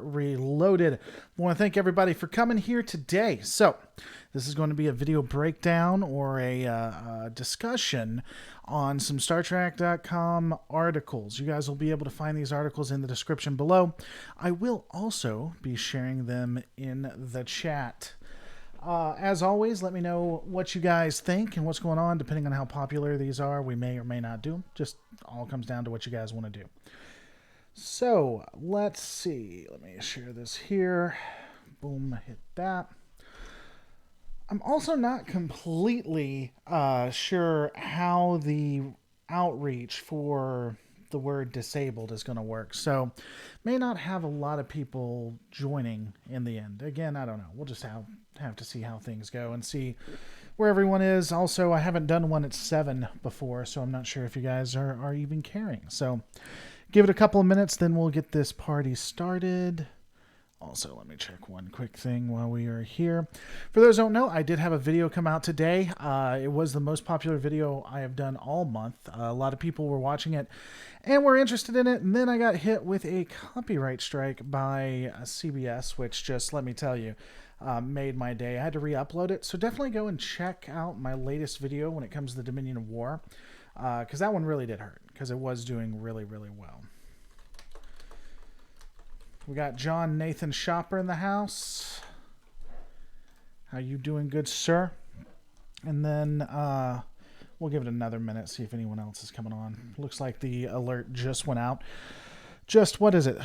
Reloaded. I want to thank everybody for coming here today. So, this is going to be a video breakdown or a discussion on some StarTrek.com articles. You guys will be able to find these articles in the description below. I will also be sharing them in the chat. As always, let me know what you guys think and what's going on. Depending on how popular these are, we may or may not do them. Just all comes down to what you guys want to do. So, let's see. Let me share this here. Boom, hit that. I'm also not completely sure how the outreach for the word disabled is going to work. So, may not have a lot of people joining in the end. Again, I don't know. We'll just have to see how things go and see where everyone is. Also, I haven't done one at 7 before, so I'm not sure if you guys are even caring. So, give it a couple of minutes, then we'll get this party started. Also, let me check one quick thing while we are here. For those who don't know, I did have a video come out today. It was the most popular video I have done all month. A lot of people were watching it and were interested in it. And then I got hit with a copyright strike by CBS, which just, let me tell you, made my day. I had to re-upload it. So definitely go and check out my latest video when it comes to the Dominion of War. Because that one really did hurt. Because it was doing really, really well. We got John Nathan Shopper in the house. How you doing, good sir? And then we'll give it another minute, see if anyone else is coming on. Looks like the alert just went out. Just, what is it?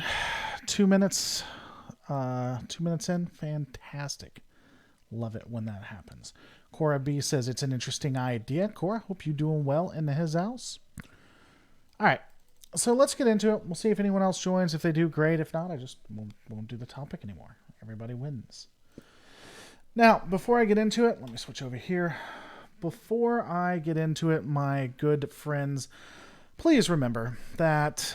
2 minutes? 2 minutes in? Fantastic. Love it when that happens. Cora B says it's an interesting idea. Cora, hope you're doing well in his house. All right. So let's get into it. We'll see if anyone else joins. If they do, great. If not, I just won't do the topic anymore. Everybody wins. Now, before I get into it, let me switch over here. Before I get into it, my good friends, please remember that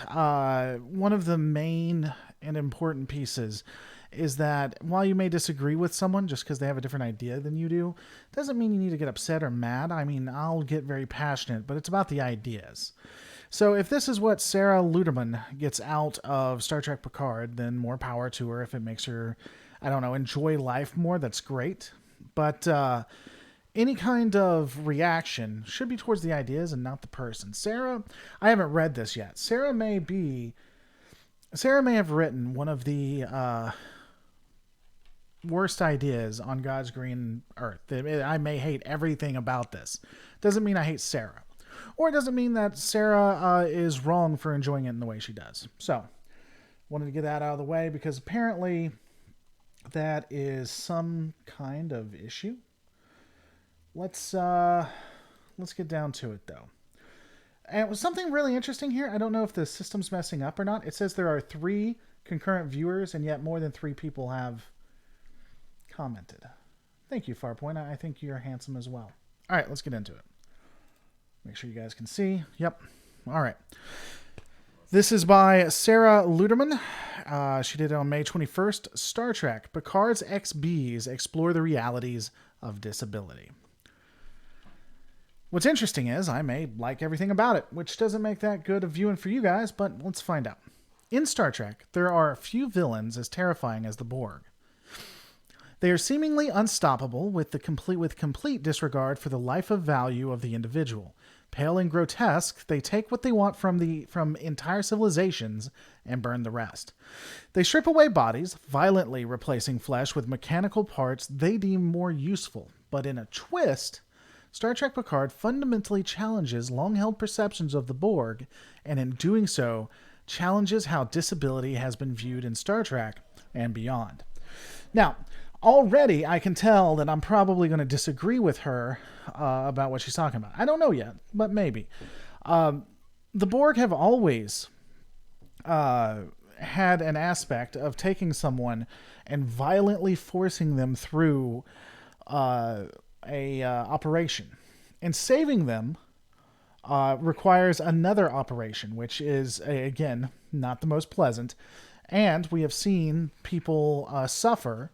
one of the main and important pieces is that while you may disagree with someone just because they have a different idea than you do, doesn't mean you need to get upset or mad. I mean, I'll get very passionate, but it's about the ideas. So if this is what Sarah Luderman gets out of Star Trek Picard, then more power to her. If it makes her, I don't know, enjoy life more, that's great. But any kind of reaction should be towards the ideas and not the person. Sarah, I haven't read this yet. Sarah may have written one of the worst ideas on God's green earth. I may hate everything about this. Doesn't mean I hate Sarah. Or it doesn't mean that Sarah is wrong for enjoying it in the way she does. So, wanted to get that out of the way because apparently that is some kind of issue. Let's get down to it though. And it was something really interesting here. I don't know if the system's messing up or not. It says there are 3 concurrent viewers and yet more than 3 people have commented. Thank you, Farpoint. I think you're handsome as well. All right, let's get into it. Make sure you guys can see. Yep. All right. This is by Sarah Luderman. She did it on May 21st. Star Trek, Picard's XBs explore the realities of disability. What's interesting is I may like everything about it, which doesn't make that good of viewing for you guys, but let's find out. In Star Trek, there are a few villains as terrifying as the Borg. They are seemingly unstoppable with complete disregard for the life of value of the individual. Pale and grotesque, they take what they want from entire civilizations and burn the rest. They strip away bodies, violently replacing flesh with mechanical parts they deem more useful. But in a twist, Star Trek Picard fundamentally challenges long-held perceptions of the Borg, and in doing so, challenges how disability has been viewed in Star Trek and beyond. Now, already, I can tell that I'm probably going to disagree with her about what she's talking about. I don't know yet, but maybe. The Borg have always had an aspect of taking someone and violently forcing them through a operation. And saving them requires another operation, which is, again, not the most pleasant. And we have seen people suffer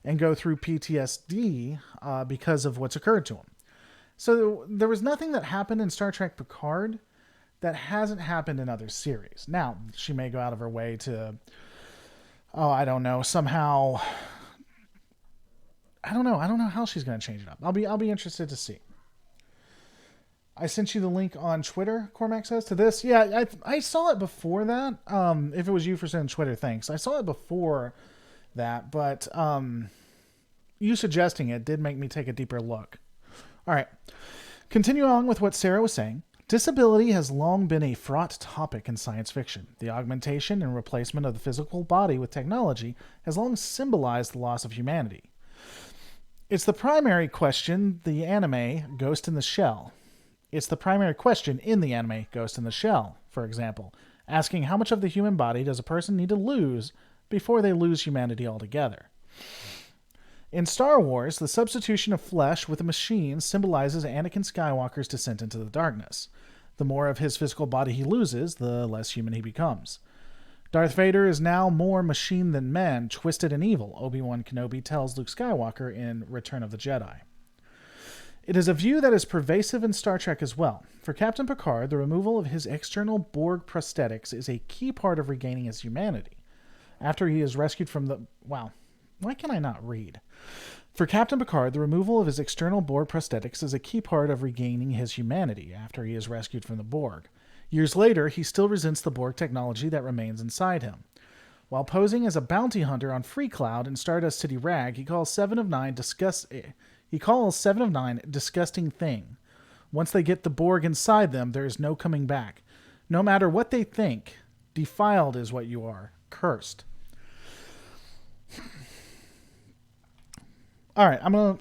and go through PTSD because of what's occurred to them. So there was nothing that happened in Star Trek Picard that hasn't happened in other series. Now, she may go out of her way to Oh, I don't know. Somehow, I don't know. I don't know how she's going to change it up. I'll be interested to see. I sent you the link on Twitter, Cormac says, to this. Yeah, I saw it before that. If it was you for sending Twitter, thanks. I saw it before that, but you suggesting it did make me take a deeper look. All right. Continue on with what Sarah was saying. Disability has long been a fraught topic in science fiction. The augmentation and replacement of the physical body with technology has long symbolized the loss of humanity. It's the primary question the anime Ghost in the Shell. It's the primary question in the anime Ghost in the Shell, for example, asking how much of the human body does a person need to lose before they lose humanity altogether. In Star Wars, the substitution of flesh with a machine symbolizes Anakin Skywalker's descent into the darkness. The more of his physical body he loses, the less human he becomes. Darth Vader is now more machine than man, twisted and evil, Obi-Wan Kenobi tells Luke Skywalker in Return of the Jedi. It is a view that is pervasive in Star Trek as well. For Captain Picard, the removal of his external Borg prosthetics is a key part of regaining his humanity. After he is rescued from the... Wow. Why can I not read? For Captain Picard, the removal of his external Borg prosthetics is a key part of regaining his humanity after he is rescued from the Borg. Years later, he still resents the Borg technology that remains inside him. While posing as a bounty hunter on Freecloud in Stardust City Rag, he calls Seven of Nine disgusting thing. Once they get the Borg inside them, there is no coming back. No matter what they think, defiled is what you are. Cursed. All right, I'm gonna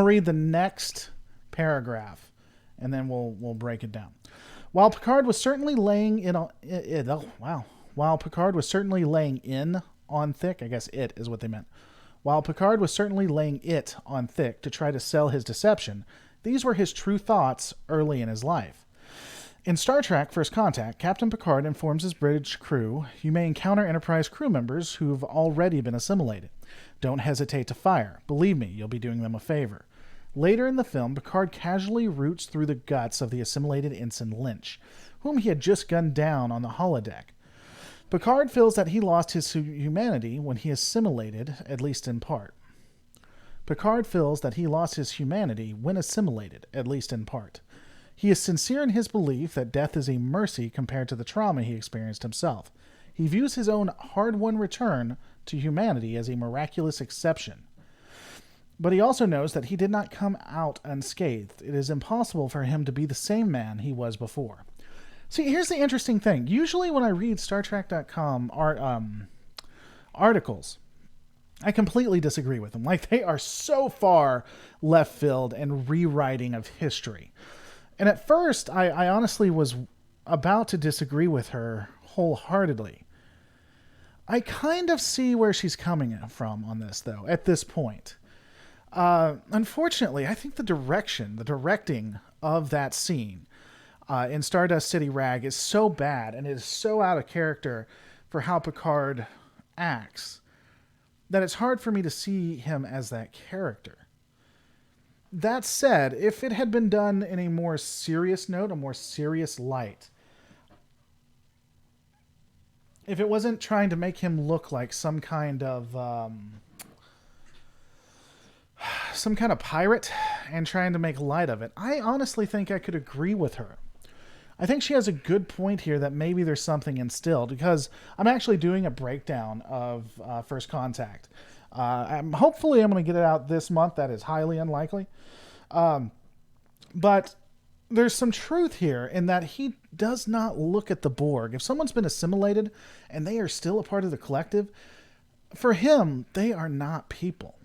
read the next paragraph, and then we'll break it down. While Picard was certainly laying While Picard was certainly laying in on thick, I guess it is what they meant. While Picard was certainly laying it on thick to try to sell his deception, these were his true thoughts early in his life. In Star Trek First Contact, Captain Picard informs his British crew, "You may encounter Enterprise crew members who've already been assimilated. Don't hesitate to fire. Believe me, you'll be doing them a favor." Later in the film, Picard casually roots through the guts of the assimilated Ensign Lynch, whom he had just gunned down on the holodeck. Picard feels that he lost his humanity when he assimilated, at least in part. Picard feels that he lost his humanity when assimilated, at least in part. He is sincere in his belief that death is a mercy compared to the trauma he experienced himself. He views his own hard-won return to humanity as a miraculous exception. But he also knows that he did not come out unscathed. It is impossible for him to be the same man he was before. See, here's the interesting thing. Usually when I read StarTrek.com articles, I completely disagree with them. Like, they are so far left field and rewriting of history. And at first, I honestly was about to disagree with her wholeheartedly. I kind of see where she's coming from on this, though, at this point. Unfortunately, I think the directing of that scene in Stardust City Rag is so bad and is so out of character for how Picard acts that it's hard for me to see him as that character. That said, if it had been done in a more serious note, a more serious light, if it wasn't trying to make him look like some kind of pirate and trying to make light of it, I honestly think I could agree with her. I think she has a good point here that maybe there's something instilled, because I'm actually doing a breakdown of First Contact. Hopefully I'm going to get it out this month. That is highly unlikely. But there's some truth here in that he does not look at the Borg. If someone's been assimilated and they are still a part of the collective, for him, they are not people.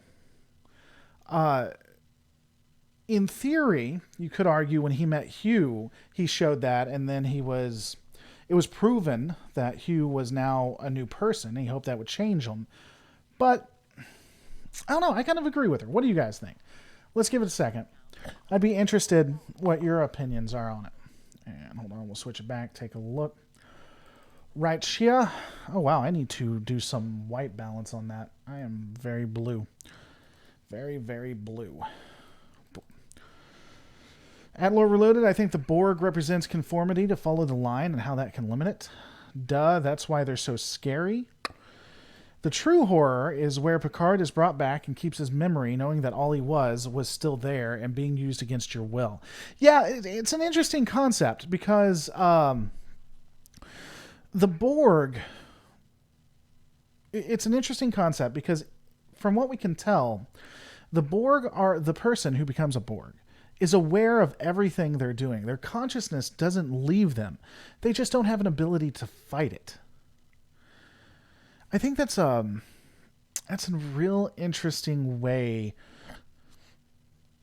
In theory, you could argue when he met Hugh, he showed that, and then it was proven that Hugh was now a new person. He hoped that would change him. But I don't know. I kind of agree with her. What do you guys think? Let's give it a second. I'd be interested what your opinions are on it. And hold on, we'll switch it back. Take a look. Right here. Oh, wow. I need to do some white balance on that. I am very blue. Very, very blue. At Lore Reloaded, I think the Borg represents conformity to follow the line and how that can limit it. Duh, that's why they're so scary. The true horror is where Picard is brought back and keeps his memory, knowing that all he was still there and being used against your will. Yeah, it's an interesting concept because the Borg. It's an interesting concept because, from what we can tell, the Borg are the person who becomes a Borg is aware of everything they're doing. Their consciousness doesn't leave them. They just don't have an ability to fight it. I think that's a real interesting way.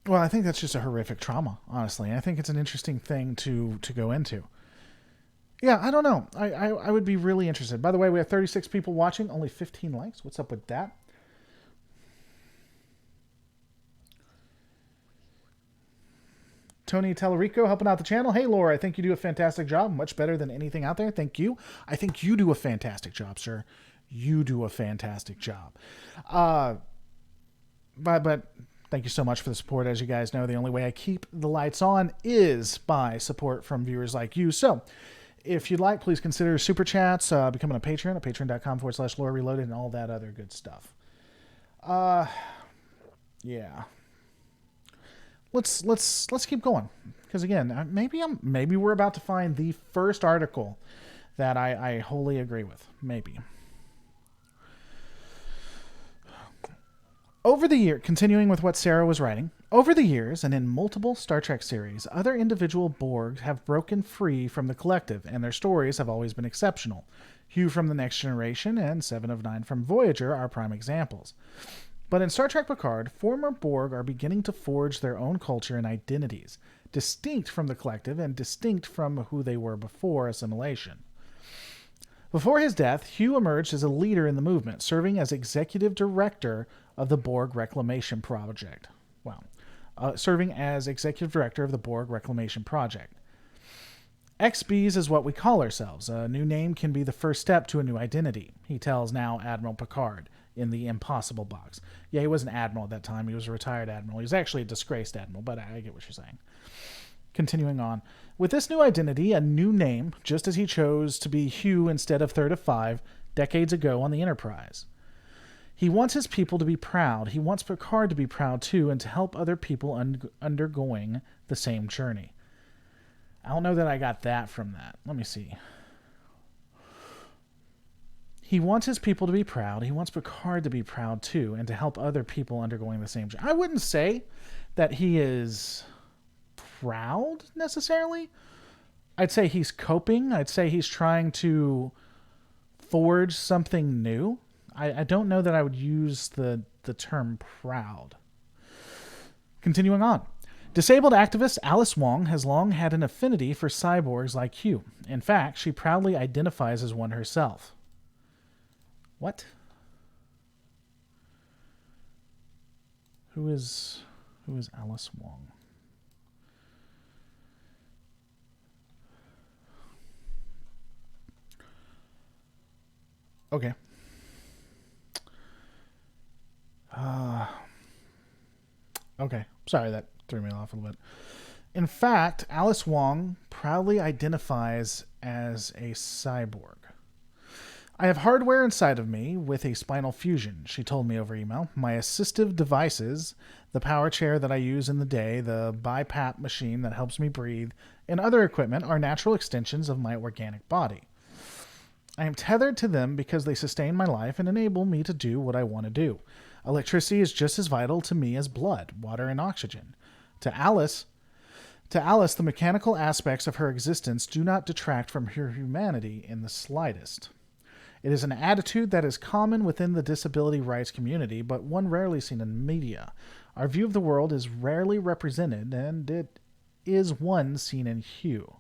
Well, I think that's just a horrific trauma, honestly. I think it's an interesting thing to go into. Yeah, I don't know. I would be really interested. By the way, we have 36 people watching, only 15 likes. What's up with that? Tony Tellerico helping out the channel. Hey, Laura, I think you do a fantastic job. Much better than anything out there. Thank you. I think you do a fantastic job, sir. You do a fantastic job. But thank you so much for the support. As you guys know, the only way I keep the lights on is by support from viewers like you. So if you'd like, please consider super chats, becoming a patron at patreon.com/Laura Reloaded, and all that other good stuff. Yeah. Let's keep going, because again, maybe we're about to find the first article that I wholly agree with. Maybe. Continuing with what Sarah was writing, over the years and in multiple Star Trek series, other individual Borg have broken free from the collective, and their stories have always been exceptional. Hugh from The Next Generation and 7 of 9 from Voyager are prime examples. But in Star Trek Picard, former Borg are beginning to forge their own culture and identities, distinct from the collective and distinct from who they were before assimilation. Before his death, Hugh emerged as a leader in the movement, serving as executive director of the Borg Reclamation Project. Wow. Serving as executive director of the Borg Reclamation Project. XBs is what we call ourselves. A new name can be the first step to a new identity, he tells now Admiral Picard in the Impossible box. Yeah, he was an admiral at that time. He was a retired admiral. He was actually a disgraced admiral, but I get what you're saying. Continuing on. With this new identity, a new name, just as he chose to be Hugh instead of Third of Five decades ago on the Enterprise. He wants his people to be proud. He wants Picard to be proud too, and to help other people undergoing the same journey. I don't know that I got that from that. Let me see. He wants his people to be proud. He wants Picard to be proud too, and to help other people undergoing the same journey. I wouldn't say that he is proud necessarily. I'd say he's coping. I'd say he's trying to forge something new. I don't know that I would use the term proud. Continuing on. Disabled activist Alice Wong has long had an affinity for cyborgs like Hugh. In fact, she proudly identifies as one herself. What? Who is Alice Wong? Okay. Okay. Sorry, that threw me off a little bit. In fact, Alice Wong proudly identifies as a cyborg. I have hardware inside of me with a spinal fusion, she told me over email. My assistive devices, the power chair that I use in the day, the BiPAP machine that helps me breathe, and other equipment are natural extensions of my organic body. I am tethered to them because they sustain my life and enable me to do what I want to do. Electricity is just as vital to me as blood, water, and oxygen. To Alice, the mechanical aspects of her existence do not detract from her humanity in the slightest. It is an attitude that is common within the disability rights community, but one rarely seen in media. Our view of the world is rarely represented, and it is one seen in Hugh.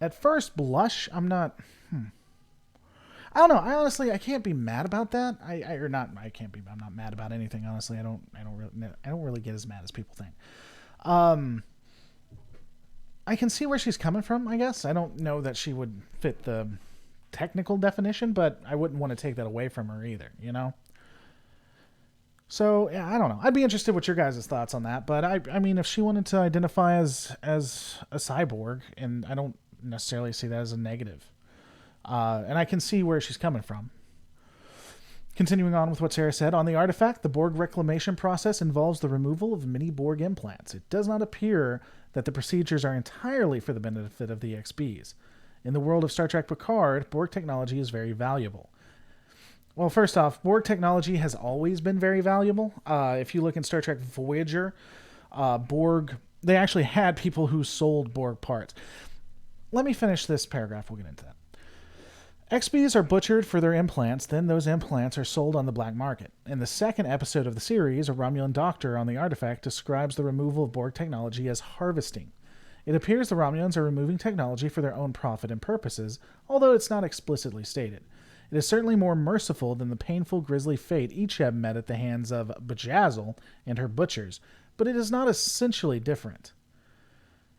At first blush, I'm not... I don't know. I can't be mad about that. I'm not mad about anything. Honestly, I don't really get as mad as people think. I can see where she's coming from, I guess. I don't know that she would fit the technical definition, but I wouldn't want to take that away from her either, you know? So, yeah, I don't know. I'd be interested what your guys' thoughts on that, but I mean, if she wanted to identify as a cyborg, and I don't necessarily see that as a negative. And I can see where she's coming from. Continuing on with what Sarah said, on the artifact, the Borg reclamation process involves the removal of many Borg implants. It does not appear that the procedures are entirely for the benefit of the XBs. In the world of Star Trek Picard, Borg technology is very valuable. Well, first off, Borg technology has always been very valuable. If you look in Star Trek Voyager, Borg, they actually had people who sold Borg parts. Let me finish this paragraph. We'll get into that. XBs are butchered for their implants, then those implants are sold on the black market. In the second episode of the series, a Romulan doctor on the artifact describes the removal of Borg technology as harvesting. It appears the Romulans are removing technology for their own profit and purposes, although it's not explicitly stated. It is certainly more merciful than the painful, grisly fate each have met at the hands of Bajazil and her butchers, but it is not essentially different.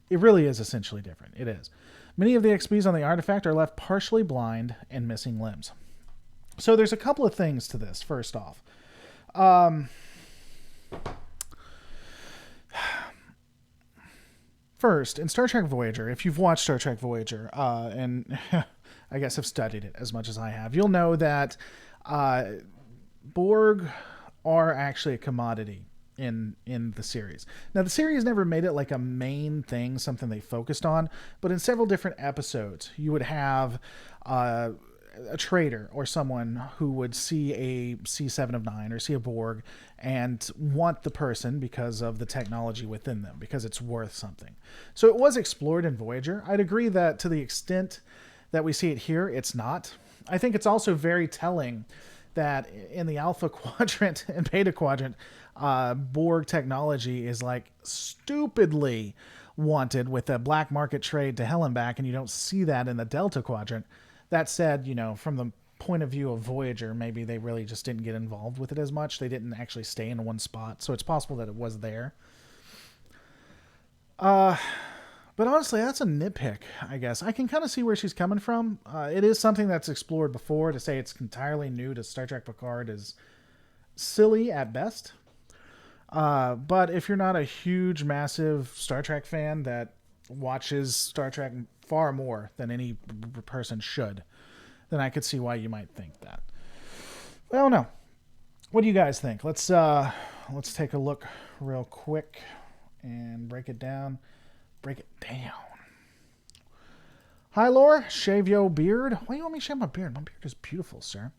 It really is essentially different. It is. Many of the XBs on the artifact are left partially blind and missing limbs. So there's a couple of things to this, first off. First, in Star Trek Voyager, if you've watched Star Trek Voyager, and I guess have studied it as much as I have, you'll know that Borg are actually a commodity in the series. Now, the series never made it like a main thing, something they focused on, but in several different episodes, you would have a trader or someone who would see a C7 of 9 or see a Borg and want the person because of the technology within them, because it's worth something. So it was explored in Voyager. I'd agree that to the extent that we see it here, it's not. I think it's also very telling that in the Alpha Quadrant and Beta Quadrant, Borg technology is like stupidly wanted with a black market trade to hell and back, and you don't see that in the Delta Quadrant. That said, you know, from the point of view of Voyager, maybe they really just didn't get involved with it as much. They didn't actually stay in one spot, so it's possible that it was there. But honestly, that's a nitpick, I guess. I can kind of see where she's coming from. It is something that's explored before. To say it's entirely new to Star Trek Picard is silly at best. But if you're not a huge, massive Star Trek fan that watches Star Trek far more than any person should, then I could see why you might think that. Well, no. What do you guys think? Let's take a look real quick and break it down. Break it down. Hi, Laura. Shave yo beard. Why do you want me to shave my beard? My beard is beautiful, sir.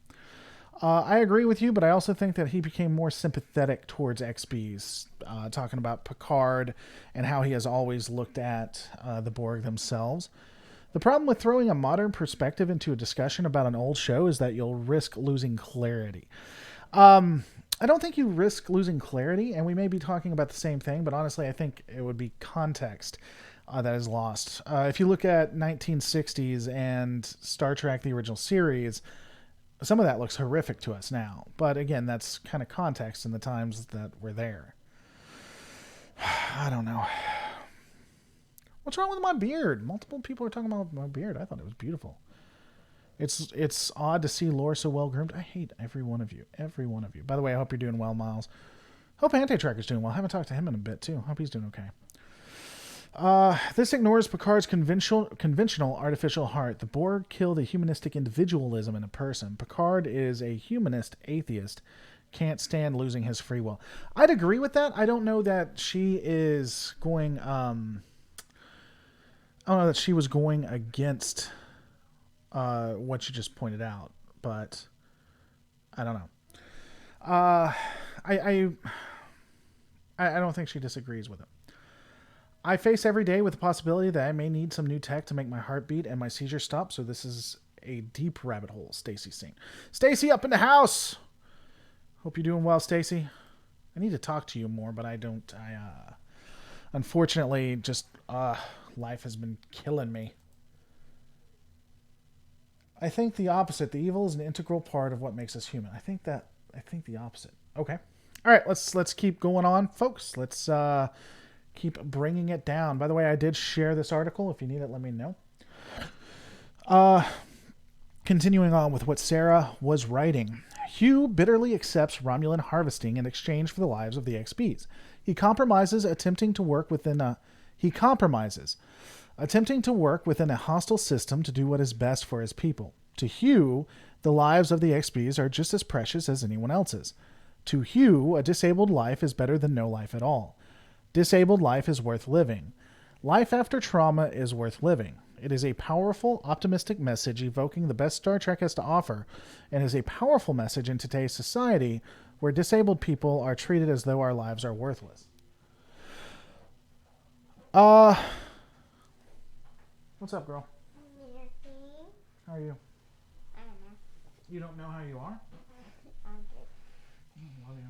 I agree with you, but I also think that he became more sympathetic towards XBs, talking about Picard and how he has always looked at the Borg themselves. The problem with throwing a modern perspective into a discussion about an old show is that you'll risk losing clarity. I don't think you risk losing clarity, and we may be talking about the same thing, but honestly, I think it would be context that is lost. If you look at 1960s and Star Trek, the original series, some of that looks horrific to us now. But again, that's kind of context in the times that were there. I don't know. What's wrong with my beard? Multiple people are talking about my beard. I thought it was beautiful. It's odd to see Laura so well groomed. I hate every one of you. Every one of you. By the way, I hope you're doing well, Miles. Hope Anti-Tracker's doing well. I haven't talked to him in a bit, too. Hope he's doing okay. This ignores Picard's conventional artificial heart. The Borg kill the humanistic individualism in a person. Picard is a humanist atheist. Can't stand losing his free will. I'd agree with that. I don't know that she is going... I don't know that she was going against... what you just pointed out, but I don't know. I don't think she disagrees with it. I face every day with the possibility that I may need some new tech to make my heart beat and my seizure stop. So this is a deep rabbit hole. Stacy's saying, Stacy up in the house. Hope you're doing well, Stacy. I need to talk to you more, but I don't. Unfortunately, just life has been killing me. I think the opposite. The evil is an integral part of what makes us human. I think the opposite. Okay. All right. Let's keep going on, folks. Let's keep bringing it down. By the way, I did share this article. If you need it, let me know. Continuing on with what Sarah was writing. Hugh bitterly accepts Romulan harvesting in exchange for the lives of the XBs. He compromises, attempting to work within a... He compromises. attempting to work within a hostile system to do what is best for his people. To Hugh, the lives of the XBs are just as precious as anyone else's. To Hugh, a disabled life is better than no life at all. Disabled life is worth living. Life after trauma is worth living. It is a powerful, optimistic message evoking the best Star Trek has to offer, and is a powerful message in today's society where disabled people are treated as though our lives are worthless. What's up, girl? How are you? I don't know. You don't know how you are? I'm good. Love you.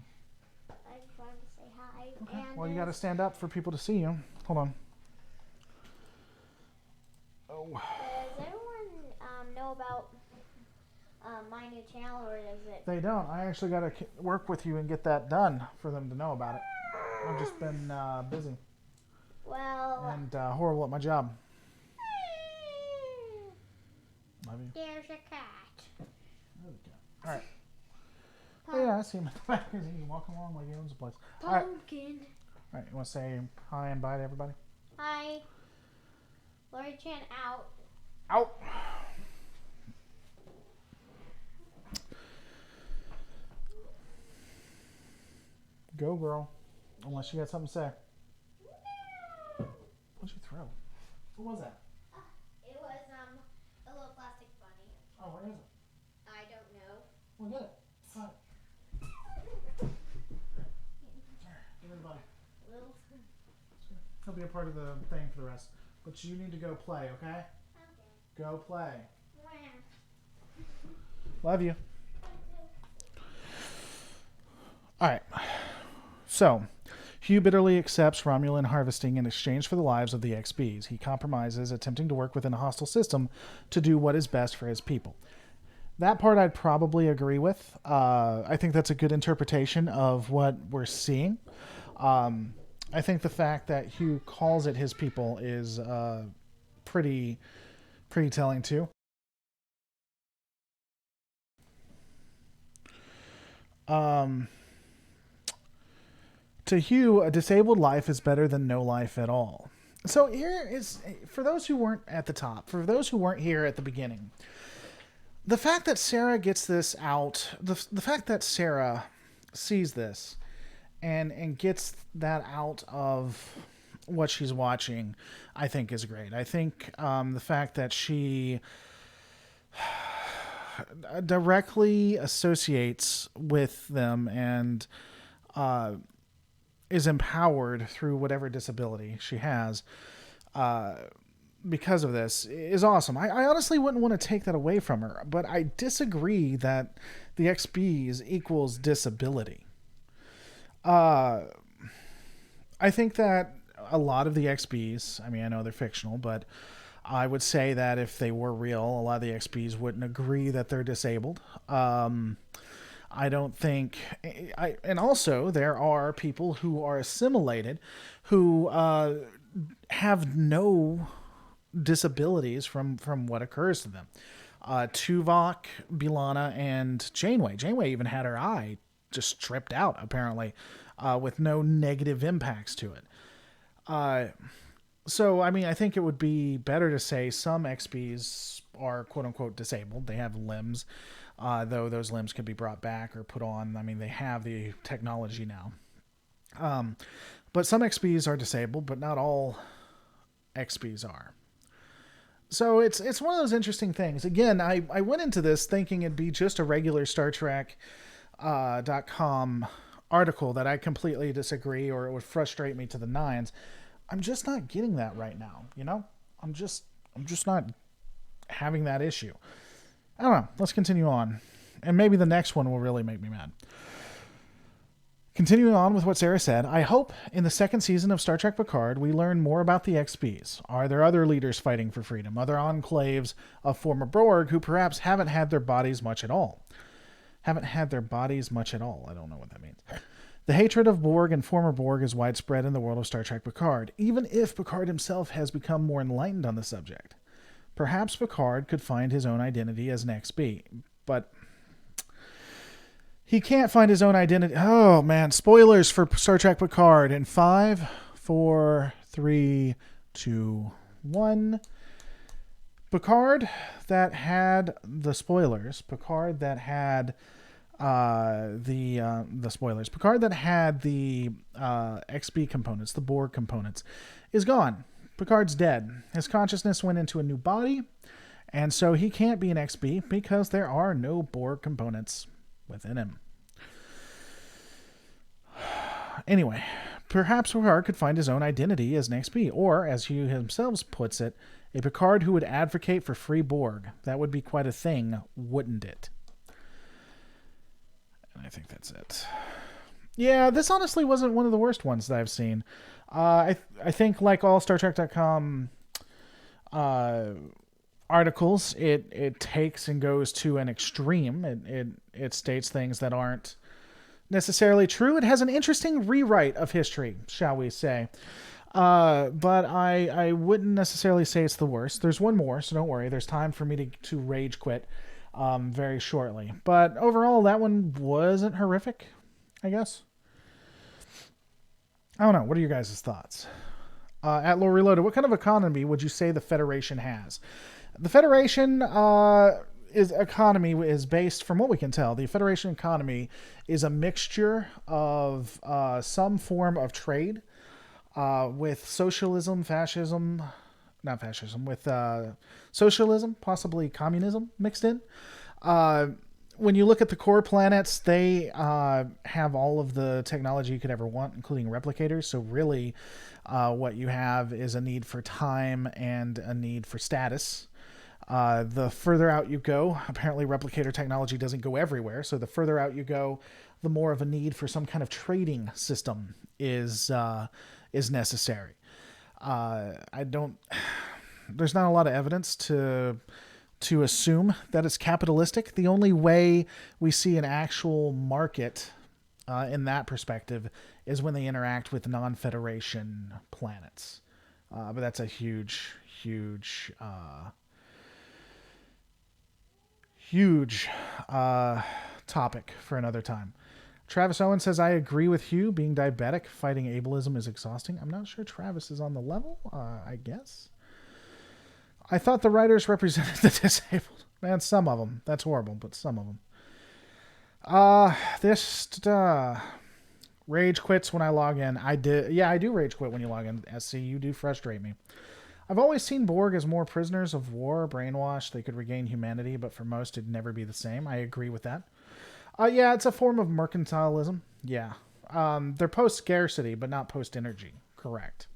I just wanted to say hi. Okay. And Well, you got to stand up for people to see you. Hold on. Oh. Does everyone know about my new channel, or is it? They don't. I actually got to work with you and get that done for them to know about it. I've just been busy Well. and horrible at my job. Love you. There's a cat. Okay. All right. Oh, yeah, I see him in the back. He's walking along like he owns the place. Pumpkin. All right. You want to say hi and bye to everybody? Hi. Lori Chan out. Out. Go, girl. Unless you got something to say. What'd you throw? What was that? It was a little plastic bunny. Oh, where is it? I don't know. Well, get it. Fine. Give everybody. He'll be a part of the thing for the rest. But you need to go play, okay? Okay. Go play. Where? Love you. Alright. So, Hugh bitterly accepts Romulan harvesting in exchange for the lives of the XBs. He compromises, attempting to work within a hostile system to do what is best for his people. That part I'd probably agree with. I think that's a good interpretation of what we're seeing. I think the fact that Hugh calls it his people is pretty telling too. To Hugh, a disabled life is better than no life at all. So here is, for those who weren't at the top, for those who weren't here at the beginning, the fact that Sarah gets this out, the fact that Sarah sees this and gets that out of what she's watching, I think is great. I think the fact that she directly associates with them and is empowered through whatever disability she has because of this is awesome. I honestly wouldn't want to take that away from her, but I disagree that the XBs equals disability. I think that a lot of the XBs, I mean, I know they're fictional, but I would say that if they were real, a lot of the XBs wouldn't agree that they're disabled. I don't think, and also there are people who are assimilated who have no disabilities from what occurs to them. Tuvok, B'Elanna, and Janeway. Janeway even had her eye just stripped out, apparently, with no negative impacts to it. So, I mean, I think it would be better to say some XBs are quote-unquote disabled. They have limbs, though those limbs could be brought back or put on. I mean, they have the technology now. But some XBs are disabled, but not all XBs are. So it's one of those interesting things. Again, I went into this thinking it'd be just a regular Star Trek .com article that I completely disagree, or it would frustrate me to the nines. I'm just not getting that right now, you know? I'm just not having that issue. I don't know. Let's continue on. And maybe the next one will really make me mad. Continuing on with what Sarah said, I hope in the second season of Star Trek Picard we learn more about the XBs. Are there other leaders fighting for freedom? Other enclaves of former Borg who perhaps haven't had their bodies much at all? Haven't had their bodies much at all. I don't know what that means. The hatred of Borg and former Borg is widespread in the world of Star Trek Picard, even if Picard himself has become more enlightened on the subject. Perhaps Picard could find his own identity as an XB, but he can't find his own identity. Oh, man. Spoilers for Star Trek Picard in 5, 4, 3, 2, One, Picard that had the spoilers. Picard that had the spoilers. Picard that had the XB components, the Borg components, is gone. Picard's dead. His consciousness went into a new body, and so he can't be an XB because there are no Borg components within him. Anyway, perhaps Picard could find his own identity as an XB, or, as he himself puts it, a Picard who would advocate for free Borg. That would be quite a thing, wouldn't it? And I think that's it. Yeah, this honestly wasn't one of the worst ones that I've seen. I think, like all StarTrek.com articles, it takes and goes to an extreme. It states things that aren't necessarily true. It has an interesting rewrite of history, shall we say. But I wouldn't necessarily say it's the worst. There's one more, so don't worry. There's time for me to rage quit very shortly. But overall, that one wasn't horrific, I guess. I don't know. What are your guys' thoughts? At Lore Reloaded, what kind of economy would you say the Federation has? The Federation economy is based, from what we can tell, the Federation economy is a mixture of some form of trade with socialism, fascism, not fascism, with socialism, possibly communism mixed in. When you look at the core planets, they have all of the technology you could ever want, including replicators. So really, what you have is a need for time and a need for status. The further out you go, apparently replicator technology doesn't go everywhere. So the further out you go, the more of a need for some kind of trading system is necessary. There's not a lot of evidence to assume that it's capitalistic. The only way we see an actual market in that perspective is when they interact with non-Federation planets. But that's a huge topic for another time. Travis Owen says, I agree with Hugh. Being diabetic, fighting ableism is exhausting. I'm not sure Travis is on the level, I guess. I thought the writers represented the disabled. Man, some of them. That's horrible, but some of them. Rage quits when I log in. I do rage quit when you log in. SC, you do frustrate me. I've always seen Borg as more prisoners of war, brainwashed. They could regain humanity, but for most, it'd never be the same. I agree with that. Yeah, it's a form of mercantilism. Yeah. They're post-scarcity, but not post-energy. Correct.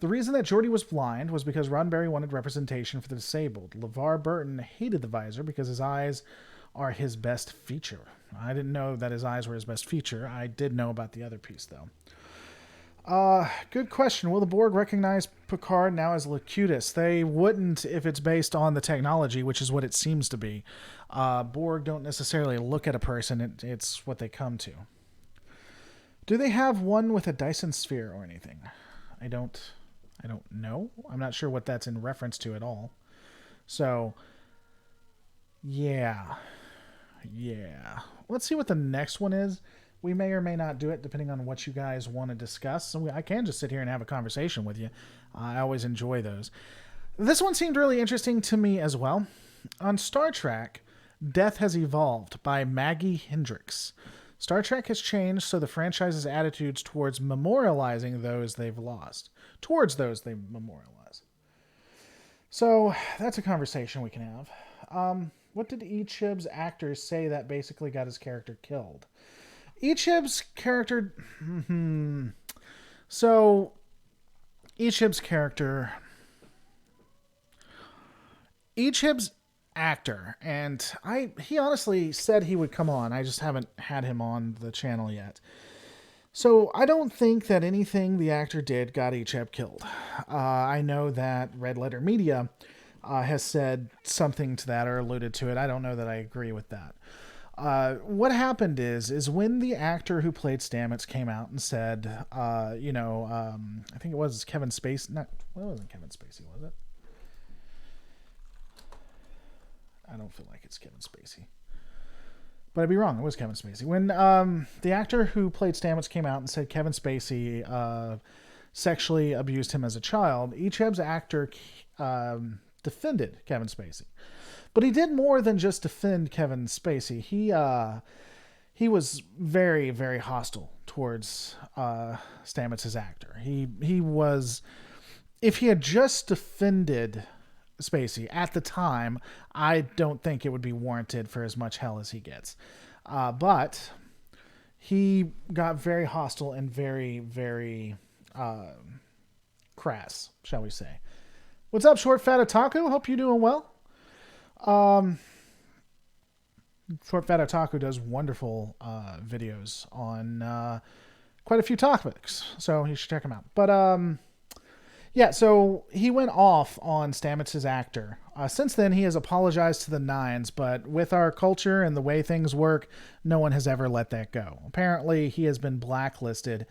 The reason that Geordi was blind was because Roddenberry wanted representation for the disabled. LeVar Burton hated the visor because his eyes are his best feature. I didn't know that his eyes were his best feature. I did know about the other piece, though. Good question. Will the Borg recognize Picard now as Locutus? They wouldn't if it's based on the technology, which is what it seems to be. Borg don't necessarily look at a person. It's what they come to. Do they have one with a Dyson sphere or anything? I don't know. I'm not sure what that's in reference to at all. So, yeah. Let's see what the next one is. We may or may not do it depending on what you guys want to discuss. So I can just sit here and have a conversation with you. I always enjoy those. This one seemed really interesting to me as well. On Star Trek, Death Has Evolved by Maggie Hendricks. Star Trek has changed, so the franchise's attitudes towards memorializing those they've lost. Towards those they memorialize. So that's a conversation we can have. What did Ichib's actors say that basically got his character killed? Ichib's character... So, Ichib's character... Ichib's actor, and he honestly said he would come on. I just haven't had him on the channel yet. So, I don't think that anything the actor did got Ichib killed. I know that Red Letter Media has said something to that or alluded to it. I don't know that I agree with that. What happened is when the actor who played Stamets came out and said, I think it was Kevin Spacey. It wasn't Kevin Spacey, was it? I don't feel like it's Kevin Spacey. But I'd be wrong. It was Kevin Spacey. When the actor who played Stamets came out and said Kevin Spacey sexually abused him as a child, Icheb's actor defended Kevin Spacey. But he did more than just defend Kevin Spacey. He was very, very hostile towards Stamets' actor. He was, if he had just defended Spacey at the time, I don't think it would be warranted for as much hell as he gets. But he got very hostile and very, very crass, shall we say. What's up, Short Fat Otaku? Hope you're doing well. Short Fat Otaku does wonderful videos on quite a few topics, so you should check him out. But yeah, so he went off on Stamets' actor. Since then, he has apologized to the nines, but with our culture and the way things work, no one has ever let that go. Apparently, he has been blacklisted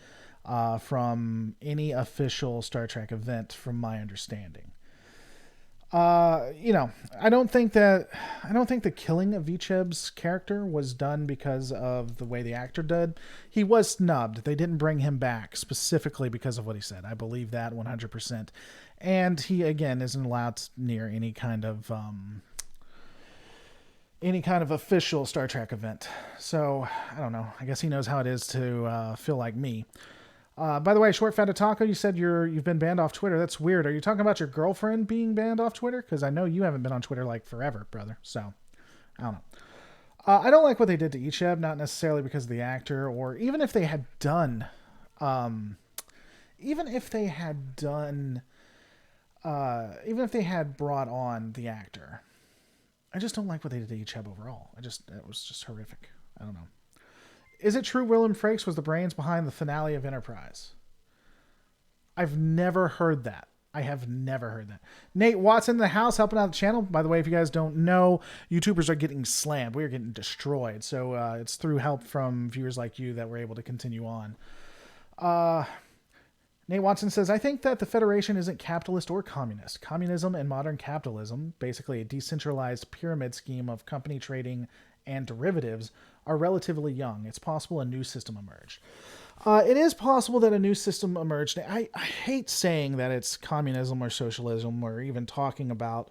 from any official Star Trek event, from my understanding. I don't think the killing of Icheb's character was done because of the way the actor did. He was snubbed. They didn't bring him back specifically because of what he said. I believe that 100%. And he, again, isn't allowed near any kind of official Star Trek event. So, I don't know. I guess he knows how it is to feel like me. By the way, Short Fat Otaku, you said you've been banned off Twitter. That's weird. Are you talking about your girlfriend being banned off Twitter? Because I know you haven't been on Twitter like forever, brother. So, I don't know. I don't like what they did to Icheb, not necessarily because of the actor, or even if they had done, even if they had brought on the actor. I just don't like what they did to Icheb overall. It was just horrific. I don't know. Is it true Willem Frakes was the brains behind the finale of Enterprise? I've never heard that. I have never heard that. Nate Watson in the house helping out the channel. By the way, if you guys don't know, YouTubers are getting slammed. We are getting destroyed. So it's through help from viewers like you that we're able to continue on. Nate Watson says, I think that the Federation isn't capitalist or communist. Communism and modern capitalism, basically a decentralized pyramid scheme of company trading and derivatives, are relatively young. It's possible a new system emerged. It is possible that a new system emerged. I hate saying that it's communism or socialism or even talking about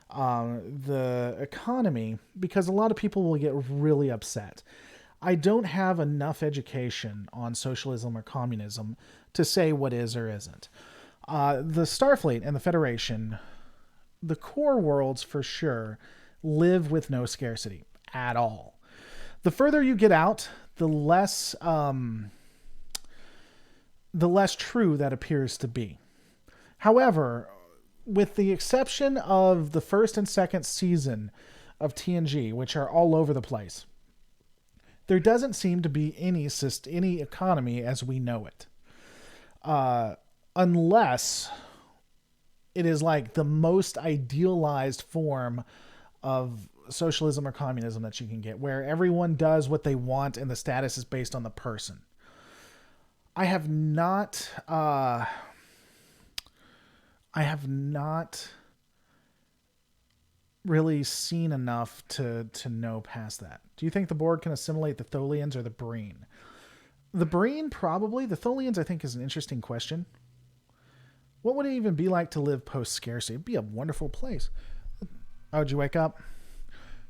the economy, because a lot of people will get really upset. I don't have enough education on socialism or communism to say what is or isn't. The Starfleet and the Federation, the core worlds for sure, live with no scarcity at all. The further you get out, the less true that appears to be. However, with the exception of the first and second season of TNG, which are all over the place, there doesn't seem to be any economy as we know it. Unless it is like the most idealized form of socialism or communism that you can get, where everyone does what they want and the status is based on the person. I have not really seen enough to know past that. Do you think the Borg can assimilate the Tholians or the Breen? The Breen, probably. The Tholians, I think, is an interesting question. What would it even be like to live post-scarcity? It'd be a wonderful place. Oh, did you wake up?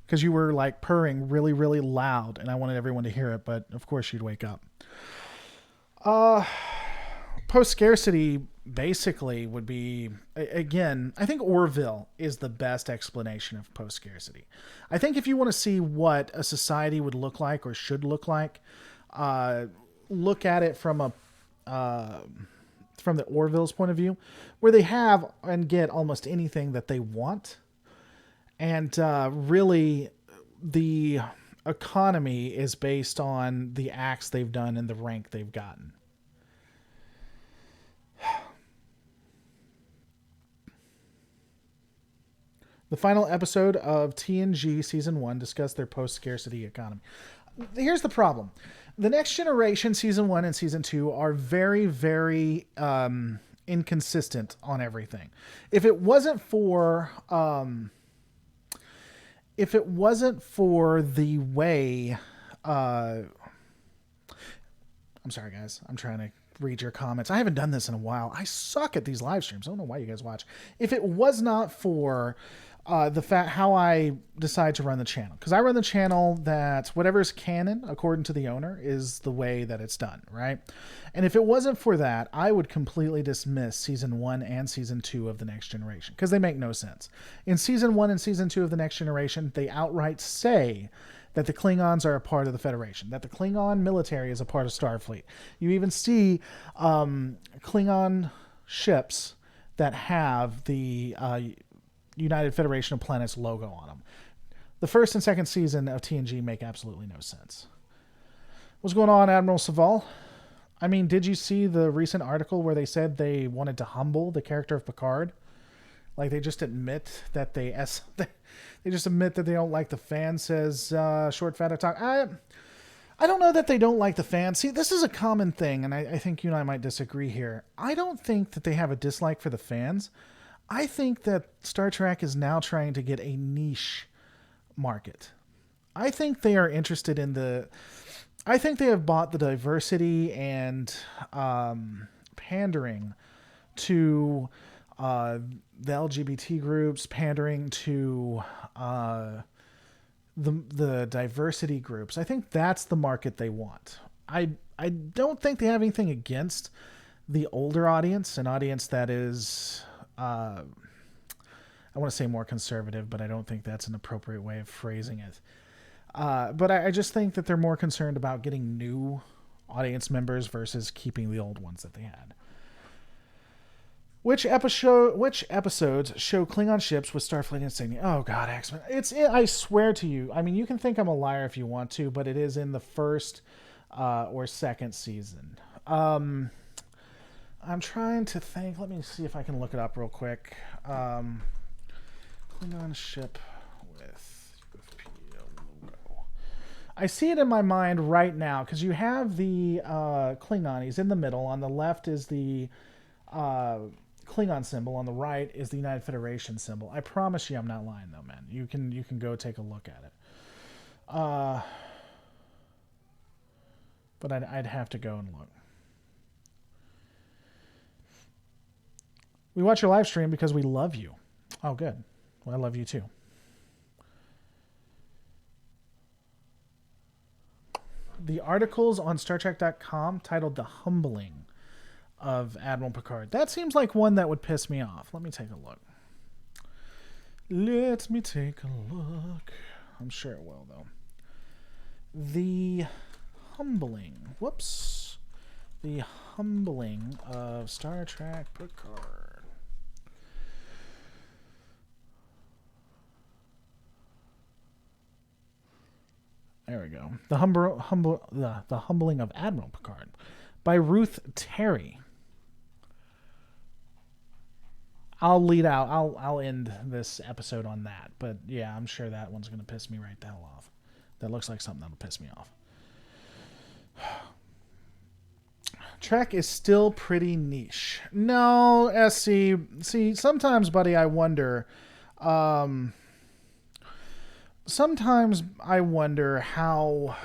Because you were like purring really, really loud, and I wanted everyone to hear it, but of course you'd wake up. Post-scarcity basically would be, again, I think Orville is the best explanation of post-scarcity. I think if you want to see what a society would look like or should look like, look at it from the Orville's point of view, where they have and get almost anything that they want. And really, the economy is based on the acts they've done and the rank they've gotten. The final episode of TNG Season 1 discussed their post-scarcity economy. Here's the problem. The Next Generation Season 1 and Season 2 are very, very inconsistent on everything. If it wasn't for the way... I'm sorry, guys. I'm trying to read your comments. I haven't done this in a while. I suck at these live streams. I don't know why you guys watch. If it was not for the fact how I decide to run the channel, because I run the channel that whatever's canon according to the owner is the way that it's done, right? And if it wasn't for that, I would completely dismiss season 1 and season 2 of The Next Generation, because they make no sense. In season 1 and season 2 of The Next Generation, they outright say that the Klingons are a part of the Federation, that the Klingon military is a part of Starfleet. You even see Klingon ships that have the United Federation of Planets logo on them. The first and second season of TNG make absolutely no sense. What's going on, Admiral Saval? I mean, did you see the recent article where they said they wanted to humble the character of Picard? Like, they just admit that they just admit that they don't like the fan, says Short Fat Talk. I don't know that they don't like the fans. See, this is a common thing, and I think you and I might disagree here. I don't think that they have a dislike for the fans. I think that Star Trek is now trying to get a niche market. I think they are interested in I think they have bought the diversity and pandering to the LGBT groups, pandering to the diversity groups. I think that's the market they want. I don't think they have anything against the older audience, an audience that is I want to say more conservative, but I don't think that's an appropriate way of phrasing it. But I just think that they're more concerned about getting new audience members versus keeping the old ones that they had. Which episodes show Klingon ships with Starfleet insignia? Oh God, X-Men! I swear to you. I mean, you can think I'm a liar if you want to, but it is in the first or second season. I'm trying to think. Let me see if I can look it up real quick. Klingon ship with logo. I see it in my mind right now because you have the Klingon. He's in the middle. On the left is the Klingon symbol. On the right is the United Federation symbol. I promise you I'm not lying though, man. You can go take a look at it. But I'd have to go and look. We watch your live stream because we love you. Oh, good. Well, I love you too. The articles on StarTrek.com titled The Humbling of Admiral Picard. That seems like one that would piss me off. Let me take a look. Let me take a look. I'm sure it will, though. The Humbling. Whoops. The Humbling of Star Trek Picard. There we go. The Humbling of Admiral Picard by Ruth Terry. I'll lead out. I'll end this episode on that. But yeah, I'm sure that one's going to piss me right the hell off. That looks like something that'll piss me off. Trek is still pretty niche. No, SC. See, sometimes, buddy, I wonder. Sometimes I wonder how,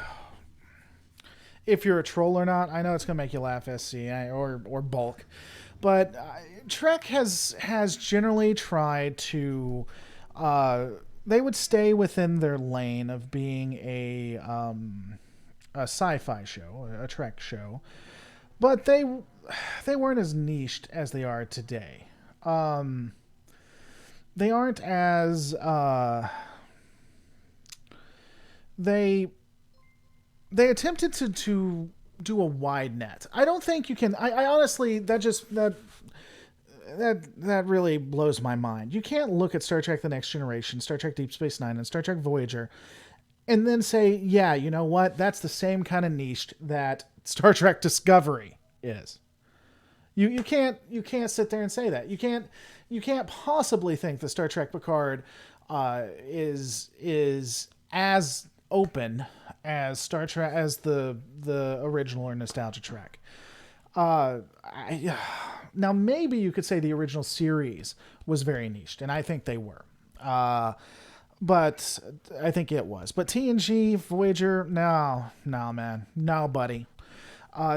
if you're a troll or not. I know it's gonna make you laugh, SC, or Bulk, but Trek has generally tried to. They would stay within their lane of being a sci-fi show, a Trek show, but they weren't as niched as they are today. They aren't as They attempted to do a wide net. I don't think you can. I honestly, that really blows my mind. You can't look at Star Trek: The Next Generation, Star Trek: Deep Space Nine, and Star Trek: Voyager, and then say, yeah, you know what? That's the same kind of niche that Star Trek: Discovery is. You can't sit there and say that. You can't possibly think that Star Trek Picard is as open as Star Trek, as the original or nostalgia Trek. Now maybe you could say the original series was very niched, and I think they were. But I think it was. But TNG, Voyager, no, man, no, buddy.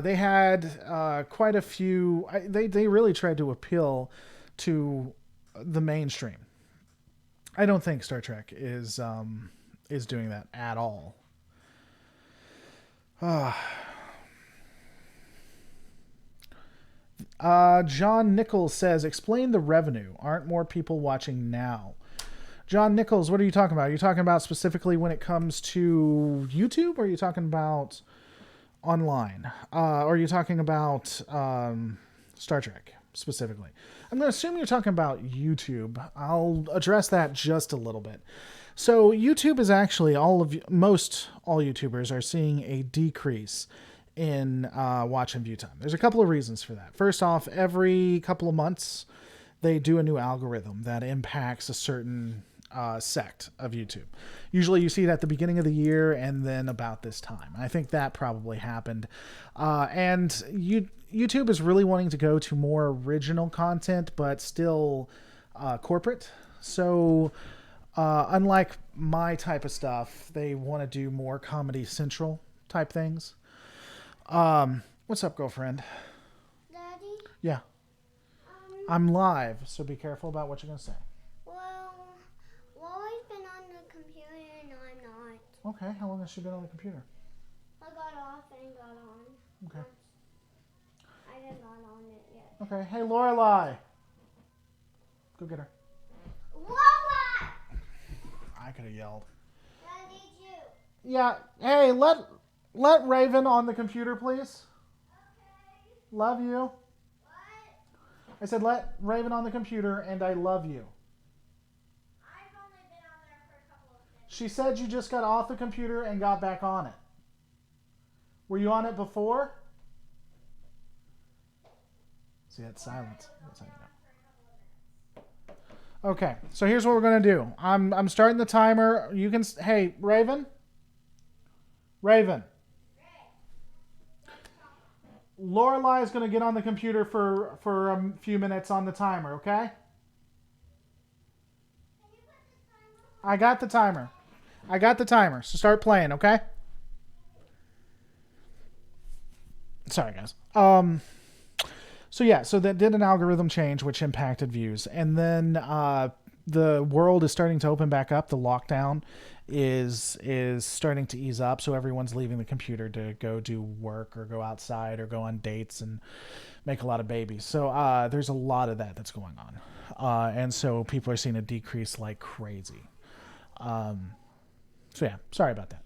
They had quite a few. They really tried to appeal to the mainstream. I don't think Star Trek is doing that at all. John Nichols says, "Explain the revenue. Aren't more people watching now?" John Nichols, what are you talking about? Are you talking about specifically when it comes to YouTube, or are you talking about online? Or are you talking about Star Trek specifically? I'm going to assume you're talking about YouTube. I'll address that just a little bit. So YouTube is actually all YouTubers are seeing a decrease in watch and view time. There's a couple of reasons for that. First off, every couple of months they do a new algorithm that impacts a certain sect of YouTube. Usually you see it at the beginning of the year and then about this time. I think that probably happened. And YouTube is really wanting to go to more original content, but still corporate. So unlike my type of stuff, they want to do more Comedy Central type things. What's up, girlfriend? Daddy? Yeah. I'm live, so be careful about what you're going to say. Wally's been on the computer and I'm not. Okay, how long has she been on the computer? I got off and got on. Okay. I haven't got on it yet. Okay, hey, Lorelai. Go get her. Lola! I could have yelled. I need you. Yeah, hey, let Raven on the computer, please. Okay. Love you. What? I said let Raven on the computer, and I love you. I've only been on there for a couple of minutes. She said you just got off the computer and got back on it. Were you on it before? See that silence? That's how you know. Okay, so here's what we're gonna do. I'm starting the timer. You can. Hey, Raven. Raven. Lorelai is going to get on the computer for a few minutes on the timer, okay? I got the timer. So start playing, okay? Sorry, guys. So that did an algorithm change which impacted views. And then the world is starting to open back up. The lockdown is starting to ease up, so everyone's leaving the computer to go do work or go outside or go on dates and make a lot of babies. So there's a lot of that's going on, and so people are seeing a decrease like crazy. So yeah, sorry about that.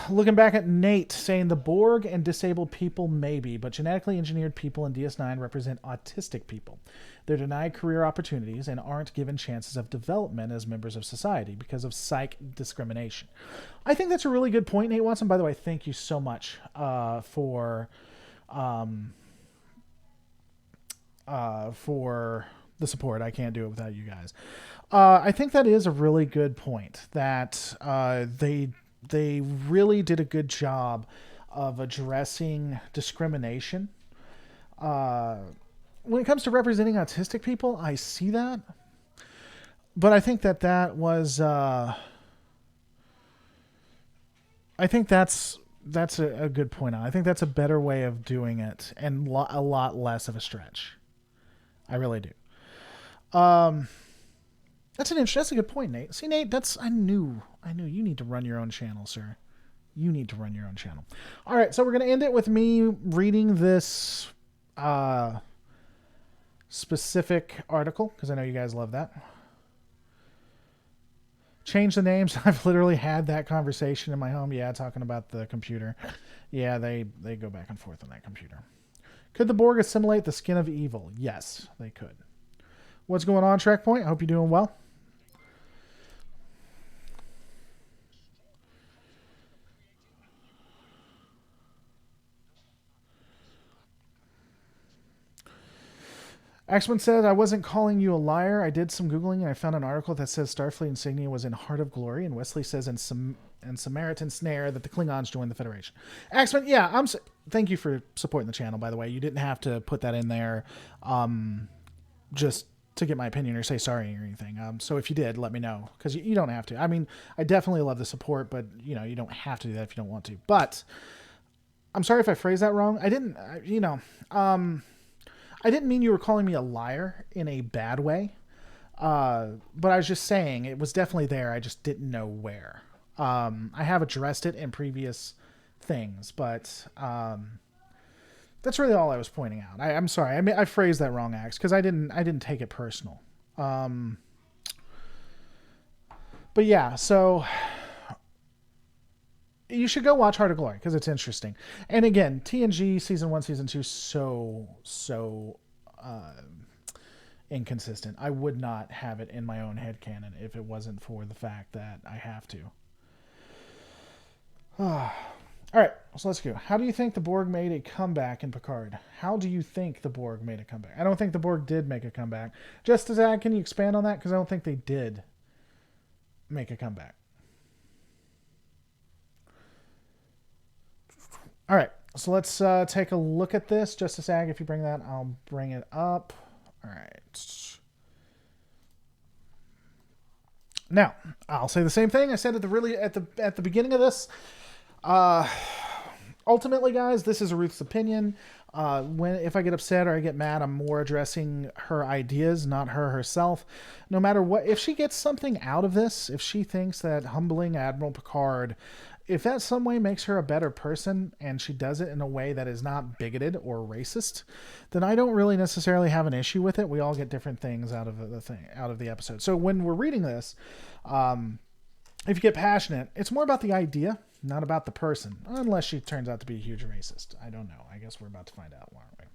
Looking back at Nate saying the Borg and disabled people maybe, but genetically engineered people in DS9 represent autistic people. They're denied career opportunities and aren't given chances of development as members of society because of psych discrimination. I think that's a really good point, Nate Watson. By the way, thank you so much for the support. I can't do it without you guys. I think that is a really good point that they really did a good job of addressing discrimination. When it comes to representing autistic people, I see that. But I think that was... I think that's a good point. I think that's a better way of doing it and a lot less of a stretch. I really do. That's a good point, Nate. See, Nate, I knew you need to run your own channel, sir. You need to run your own channel. All right, so we're going to end it with me reading this specific article, because I know you guys love that. Change the names. I've literally had that conversation in my home. Yeah, talking about the computer. Yeah, they go back and forth on that computer. Could the Borg assimilate the skin of evil? Yes, they could. What's going on, Trek Point? I hope you're doing well. Axman said, I wasn't calling you a liar. I did some Googling and I found an article that says Starfleet insignia was in Heart of Glory, and Wesley says in Samaritan Snare that the Klingons joined the Federation. Axman, yeah, thank you for supporting the channel, by the way. You didn't have to put that in there just to get my opinion or say sorry or anything. So if you did, let me know, because you don't have to. I mean, I definitely love the support, but you don't have to do that if you don't want to. But I'm sorry if I phrased that wrong. I didn't mean you were calling me a liar in a bad way. But I was just saying it was definitely there. I just didn't know where. I have addressed it in previous things, but that's really all I was pointing out. I'm sorry. I phrased that wrong, Axe, because I didn't take it personal. But yeah, so you should go watch Heart of Glory because it's interesting. And again, TNG season 1, season 2, so inconsistent. I would not have it in my own headcanon if it wasn't for the fact that I have to. All right, so let's go. How do you think the Borg made a comeback in Picard? How do you think the Borg made a comeback? I don't think the Borg did make a comeback. Just as that, can you expand on that? Because I don't think they did make a comeback. All right, so let's take a look at this. Justice Ag, if you bring that, I'll bring it up. All right. Now, I'll say the same thing I said at the beginning of this. Ultimately, guys, this is Ruth's opinion. If I get upset or I get mad, I'm more addressing her ideas, not her herself. No matter what, if she gets something out of this, if she thinks that humbling Admiral Picard, if that some way makes her a better person and she does it in a way that is not bigoted or racist, then I don't really necessarily have an issue with it. We all get different things out of the episode. So when we're reading this, if you get passionate, it's more about the idea, not about the person, unless she turns out to be a huge racist. I don't know. I guess we're about to find out, aren't we?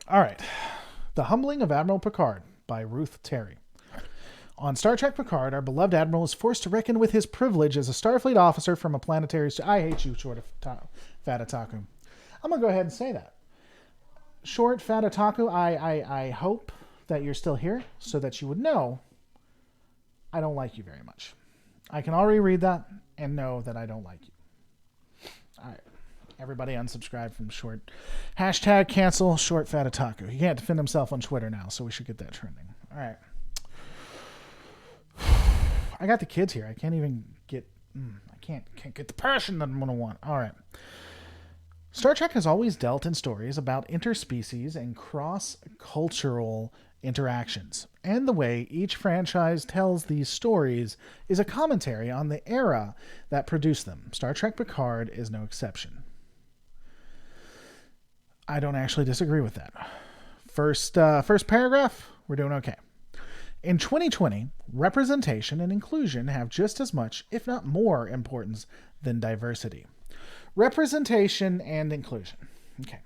All right. The Humbling of Admiral Picard by Ruth Terry. On Star Trek Picard, our beloved Admiral is forced to reckon with his privilege as a Starfleet officer from a planetary... I hate you, Short Fat Otaku. I'm going to go ahead and say that. Short Fat Otaku, I hope that you're still here so that you would know I don't like you very much. I can already read that and know that I don't like you. All right. Everybody unsubscribe from Short. Hashtag cancel Short Fat Otaku. He can't defend himself on Twitter now, so we should get that trending. All right. I got the kids here. I can't even get... I can't get the passion that I'm going to want. All right. Star Trek has always dealt in stories about interspecies and cross-cultural interactions. And the way each franchise tells these stories is a commentary on the era that produced them. Star Trek Picard is no exception. I don't actually disagree with that. First paragraph, we're doing okay. In 2020, representation and inclusion have just as much, if not more, importance than diversity. Representation and inclusion. Okay.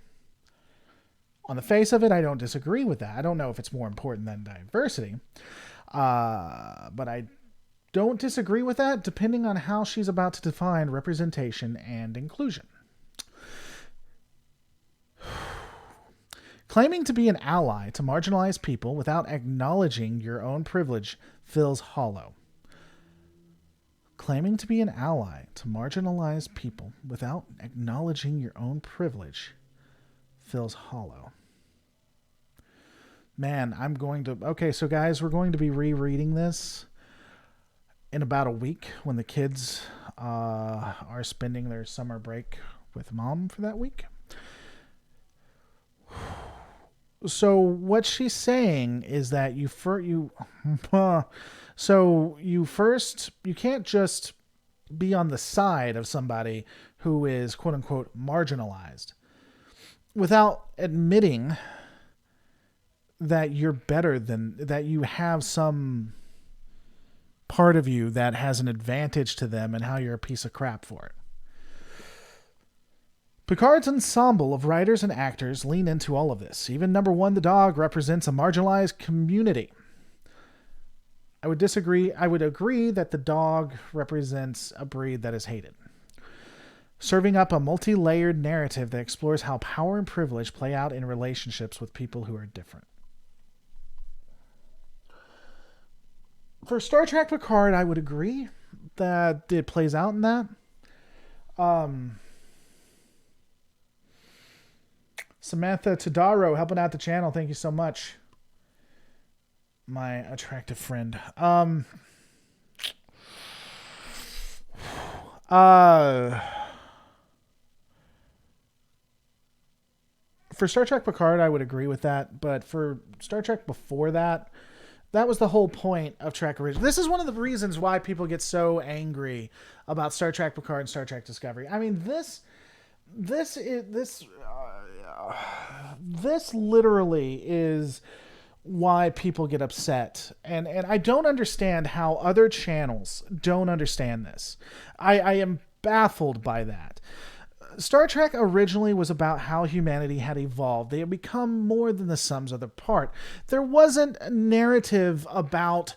On the face of it, I don't disagree with that. I don't know if it's more important than diversity. But I don't disagree with that depending on how she's about to define representation and inclusion. Claiming to be an ally to marginalized people without acknowledging your own privilege feels hollow. Claiming to be an ally to marginalized people without acknowledging your own privilege feels hollow. Man, okay, so guys, we're going to be rereading this in about a week when the kids are spending their summer break with mom for that week. So what she's saying is that you can't just be on the side of somebody who is quote unquote marginalized without admitting that you're better than that, you have some part of you that has an advantage to them and how you're a piece of crap for it. Picard's ensemble of writers and actors lean into all of this. Even number one, the dog, represents a marginalized community. I would agree that the dog represents a breed that is hated. Serving up a multi-layered narrative that explores how power and privilege play out in relationships with people who are different. For Star Trek Picard, I would agree that it plays out in that. Samantha Tadaro helping out the channel. Thank you so much. My attractive friend. Uh, for Star Trek Picard, I would agree with that. But for Star Trek before that, that was the whole point of Trek Original. This is one of the reasons why people get so angry about Star Trek Picard and Star Trek Discovery. I mean, this literally is why people get upset, and I don't understand how other channels don't understand this. I am baffled by that. Star Trek originally was about how humanity had evolved. They had become more than the sums of their part. There wasn't a narrative about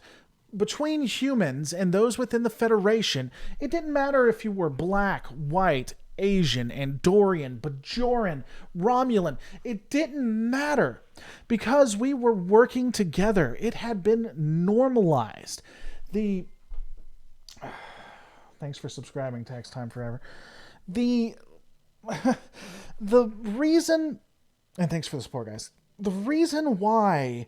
between humans and those within the Federation. It didn't matter if you were black, white, Asian, Andorian, Bajoran, Romulan. It didn't matter because we were working together. It had been normalized. Thanks for subscribing, Tax Time Forever. The reason, and thanks for the support, guys. The reason why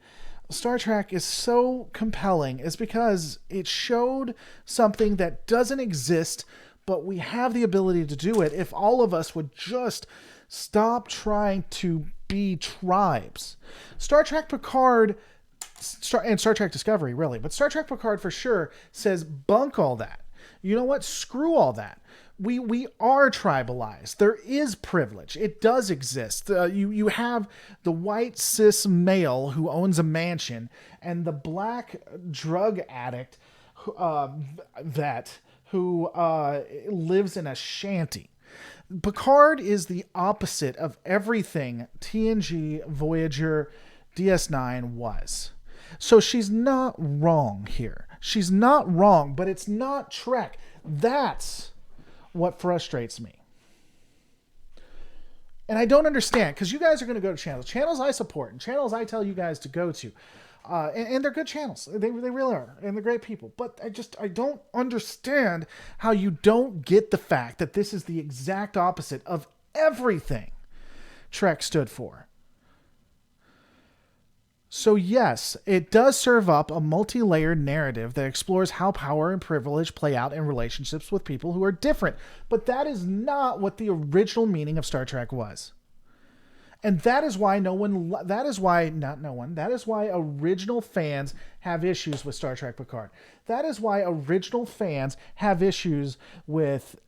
Star Trek is so compelling is because it showed something that doesn't exist, but we have the ability to do it if all of us would just stop trying to be tribes. Star Trek Picard and Star Trek Discovery, really, but Star Trek Picard for sure says bunk all that. You know what? Screw all that. We are tribalized. There is privilege. It does exist. You have the white cis male who owns a mansion and the black drug addict who lives in a shanty. Picard is the opposite of everything TNG, Voyager, DS9 was. So she's not wrong here. She's not wrong, but it's not Trek. That's what frustrates me. And I don't understand, because you guys are going to go to channels I support and channels I tell you guys to go to. And they're good channels. They really are. And they're great people. But I don't understand how you don't get the fact that this is the exact opposite of everything Trek stood for. So yes, it does serve up a multi-layered narrative that explores how power and privilege play out in relationships with people who are different. But that is not what the original meaning of Star Trek was. And that is why original fans have issues with Star Trek Picard. That is why original fans have issues with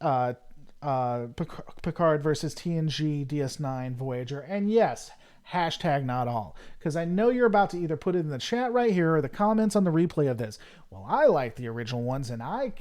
Picard versus TNG, DS9, Voyager. And yes, hashtag not all. Because I know you're about to either put it in the chat right here or the comments on the replay of this. Well, I like the original ones, and I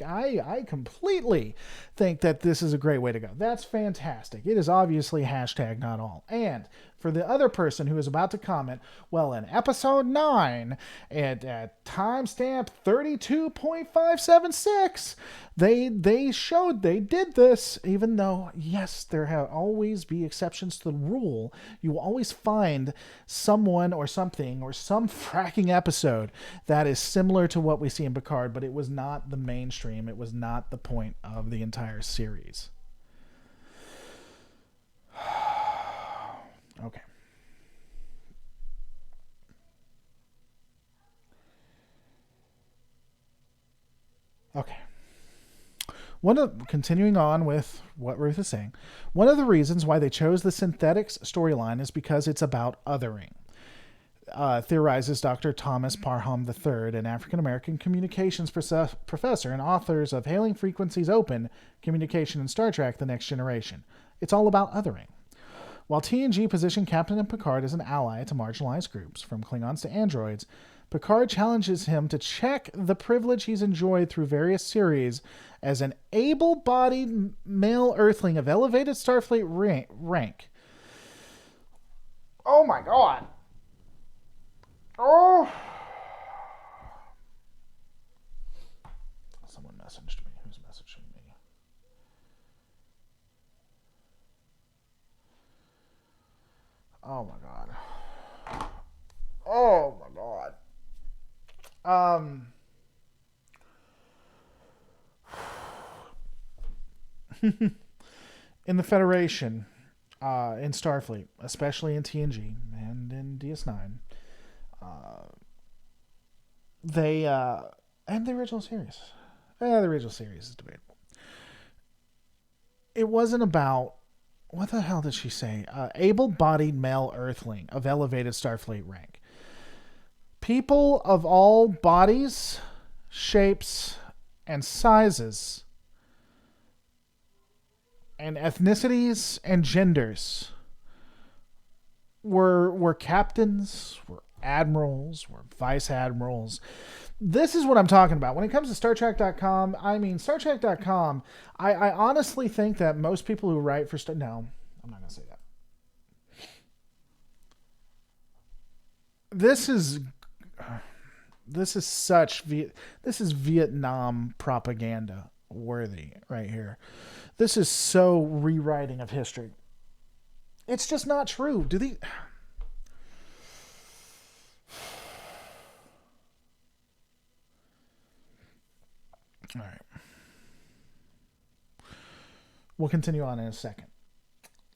completely think that this is a great way to go. That's fantastic. It is obviously hashtag not all. And for the other person who is about to comment, well, in episode 9, at timestamp 32.576, they showed they did this, even though, yes, there have always be exceptions to the rule. You will always find someone or something or some fracking episode that is similar to what we see in Picard, but it was not the mainstream. It was not the point of the entire series. Okay. Okay. Continuing on with what Ruth is saying, one of the reasons why they chose the synthetics storyline is because it's about othering. Theorizes Dr. Thomas Parham III, an African-American communications professor and authors of Hailing Frequencies Open, Communication in Star Trek: The Next Generation. It's all about othering. While TNG positioned Captain Picard as an ally to marginalized groups, from Klingons to androids, Picard challenges him to check the privilege he's enjoyed through various series as an able-bodied male Earthling of elevated Starfleet rank. Oh my god. Oh. Someone messaged me. Who's messaging me? Oh my god. Oh my god. In the Federation, in Starfleet, especially in TNG and in DS9, they and the original series. The original series is debatable. it wasn't about, what the hell did she say? Able-bodied male Earthling of elevated Starfleet rank. People of all bodies, shapes, and sizes, and ethnicities and genders were captains, were admirals, were vice admirals. This is what I'm talking about. When it comes to StarTrek.com, I mean, StarTrek.com, I honestly think that most people who write for no, I'm not going to say that. This is Vietnam propaganda worthy right here. This is so rewriting of history. It's just not true. All right. We'll continue on in a second.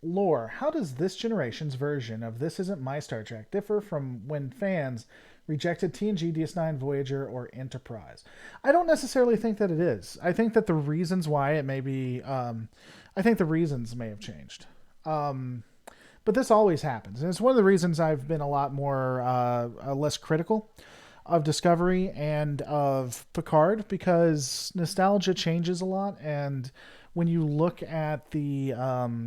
Lore. How does this generation's version of This Isn't My Star Trek differ from when fans rejected TNG, DS9, Voyager, or Enterprise? I don't necessarily think that it is. I think that the reasons why it may be... I think the reasons may have changed. But this always happens. And it's one of the reasons I've been a lot more... less critical of Discovery and of Picard, because nostalgia changes a lot, and when you look at the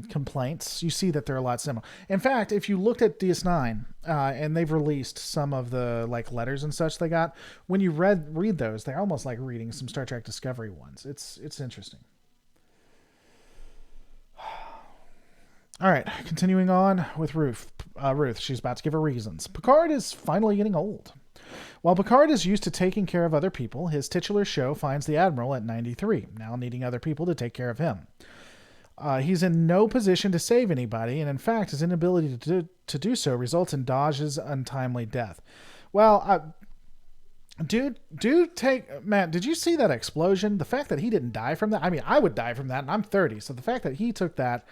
complaints, you see that they're a lot similar. In fact, if you looked at DS9, and they've released some of the like letters and such they got, when you read those, they're almost like reading some Star Trek Discovery ones. It's interesting. All right, continuing on with Ruth. Ruth, she's about to give her reasons. Picard is finally getting old. While Picard is used to taking care of other people, his titular show finds the Admiral at 93, now needing other people to take care of him. He's in no position to save anybody, and in fact, his inability to do so results in Daj's untimely death. Well, Matt, did you see that explosion? The fact that he didn't die from that, I mean, I would die from that, and I'm 30, so the fact that he took that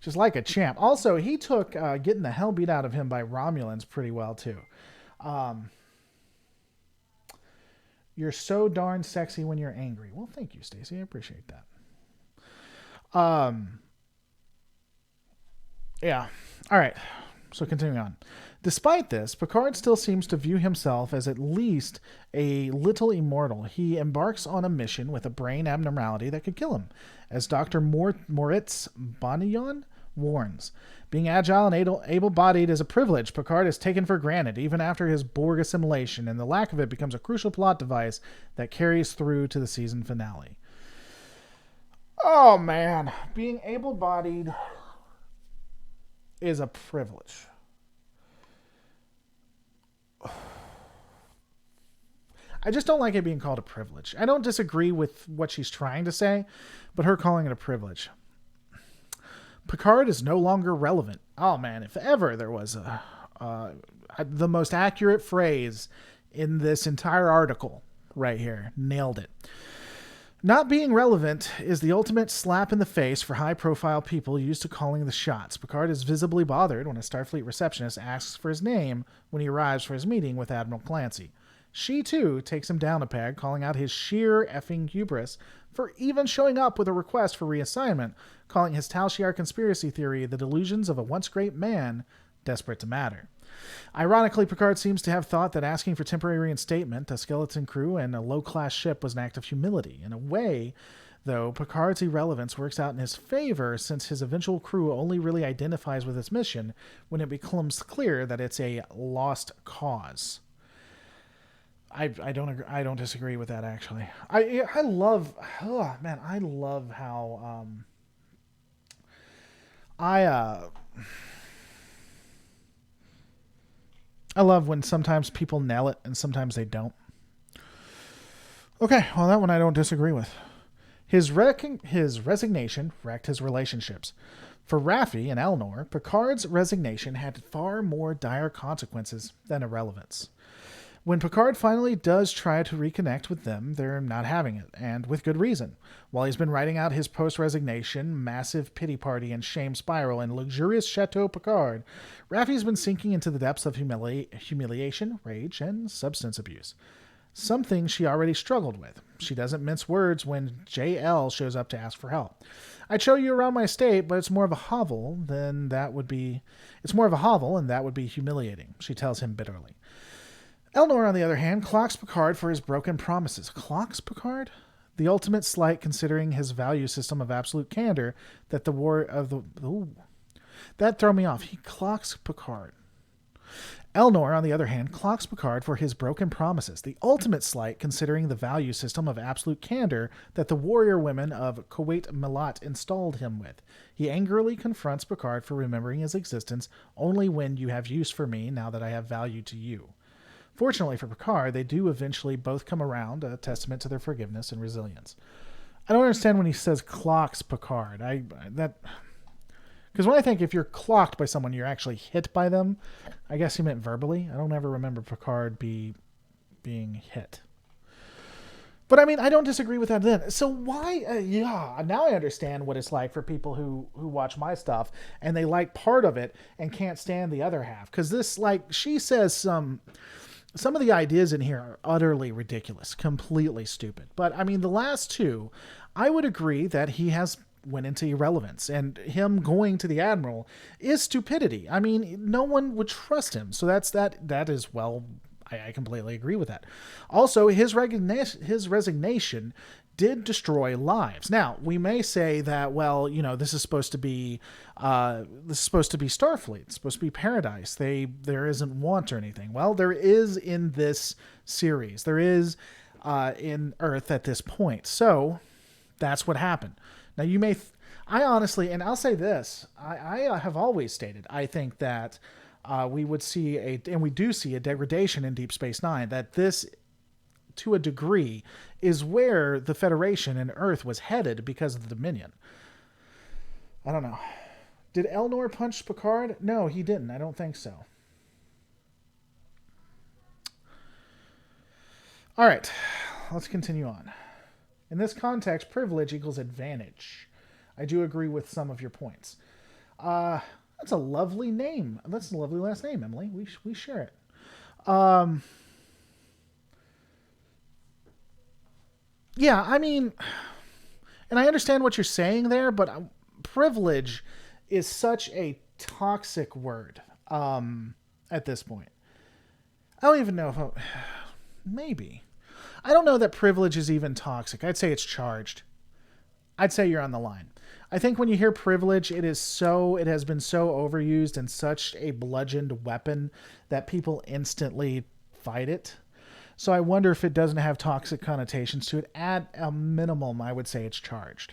just like a champ. Also, he took getting the hell beat out of him by Romulans pretty well, too. You're so darn sexy when you're angry. Well, thank you, Stacey. I appreciate that. Yeah. All right. So continuing on. Despite this, Picard still seems to view himself as at least a little immortal. He embarks on a mission with a brain abnormality that could kill him, as Dr. Moritz Bonillon warns. Being agile and able-bodied is a privilege Picard is taken for granted, even after his Borg assimilation, and the lack of it becomes a crucial plot device that carries through to the season finale. Oh, man. Being able-bodied is a privilege. I just don't like it being called a privilege. I don't disagree with what she's trying to say, but her calling it a privilege. Picard is no longer relevant. Oh man, if ever there was the most accurate phrase in this entire article right here. Nailed it. Not being relevant is the ultimate slap in the face for high-profile people used to calling the shots. Picard is visibly bothered when a Starfleet receptionist asks for his name when he arrives for his meeting with Admiral Clancy. She, too, takes him down a peg, calling out his sheer effing hubris for even showing up with a request for reassignment, calling his Tal Shiar conspiracy theory the delusions of a once great man desperate to matter. Ironically, Picard seems to have thought that asking for temporary reinstatement, a skeleton crew, and a low-class ship was an act of humility. In a way, though, Picard's irrelevance works out in his favor, since his eventual crew only really identifies with his mission when it becomes clear that it's a lost cause. I don't agree. I don't disagree with that, actually. I love how I love when sometimes people nail it and sometimes they don't. Okay, well, that one I don't disagree with. His resignation wrecked his relationships. For Raffi and Elnor, Picard's resignation had far more dire consequences than irrelevance. When Picard finally does try to reconnect with them, they're not having it, and with good reason. While he's been writing out his post-resignation, massive pity party and shame spiral in luxurious Chateau Picard, Raffi's been sinking into the depths of humiliation, rage, and substance abuse. Something she already struggled with. She doesn't mince words when JL shows up to ask for help. I'd show you around my estate, but it's more of a hovel than that would be. It's more of a hovel, and that would be humiliating, she tells him bitterly. Elnor, on the other hand, clocks Picard for his broken promises. Clocks Picard? The ultimate slight considering his value system of absolute candor that the war of the... Ooh. That threw me off. He clocks Picard. Elnor, on the other hand, clocks Picard for his broken promises, the ultimate slight considering the value system of absolute candor that the warrior women of Kuwait Milat installed him with. He angrily confronts Picard for remembering his existence only when you have use for me now that I have value to you. Fortunately for Picard, they do eventually both come around, a testament to their forgiveness and resilience. I don't understand when he says clocks Picard. Because when I think if you're clocked by someone, you're actually hit by them. I guess he meant verbally. I don't ever remember Picard being hit. But I mean, I don't disagree with that then. So why? Now I understand what it's like for people who watch my stuff and they like part of it and can't stand the other half. Because this, like, she says some of the ideas in here are utterly ridiculous, completely stupid. But I mean, the last two, I would agree that he has went into irrelevance, and him going to the Admiral is stupidity. I mean, no one would trust him. So that is, well, I completely agree with that. Also, his resignation did destroy lives. Now, we may say that, well, this is supposed to be Starfleet. It's supposed to be paradise. There isn't want or anything. Well, there is in this series. There is in Earth at this point. So that's what happened. Now, I honestly, and I'll say this, I have always stated, I think that we would see and we do see a degradation in Deep Space Nine, that this, to a degree, is where the Federation and Earth was headed because of the Dominion. I don't know. Did Elnor punch Picard? No, he didn't. I don't think so. All right, let's continue on. In this context, privilege equals advantage. I do agree with some of your points. That's a lovely name. That's a lovely last name, Emily. We share it. Yeah, I mean, and I understand what you're saying there, but privilege is such a toxic word at this point. I don't even know if maybe. I don't know that privilege is even toxic. I'd say it's charged. I'd say you're on the line. I think when you hear privilege, it has been so overused and such a bludgeoned weapon that people instantly fight it. So I wonder if it doesn't have toxic connotations to it. At a minimum, I would say it's charged.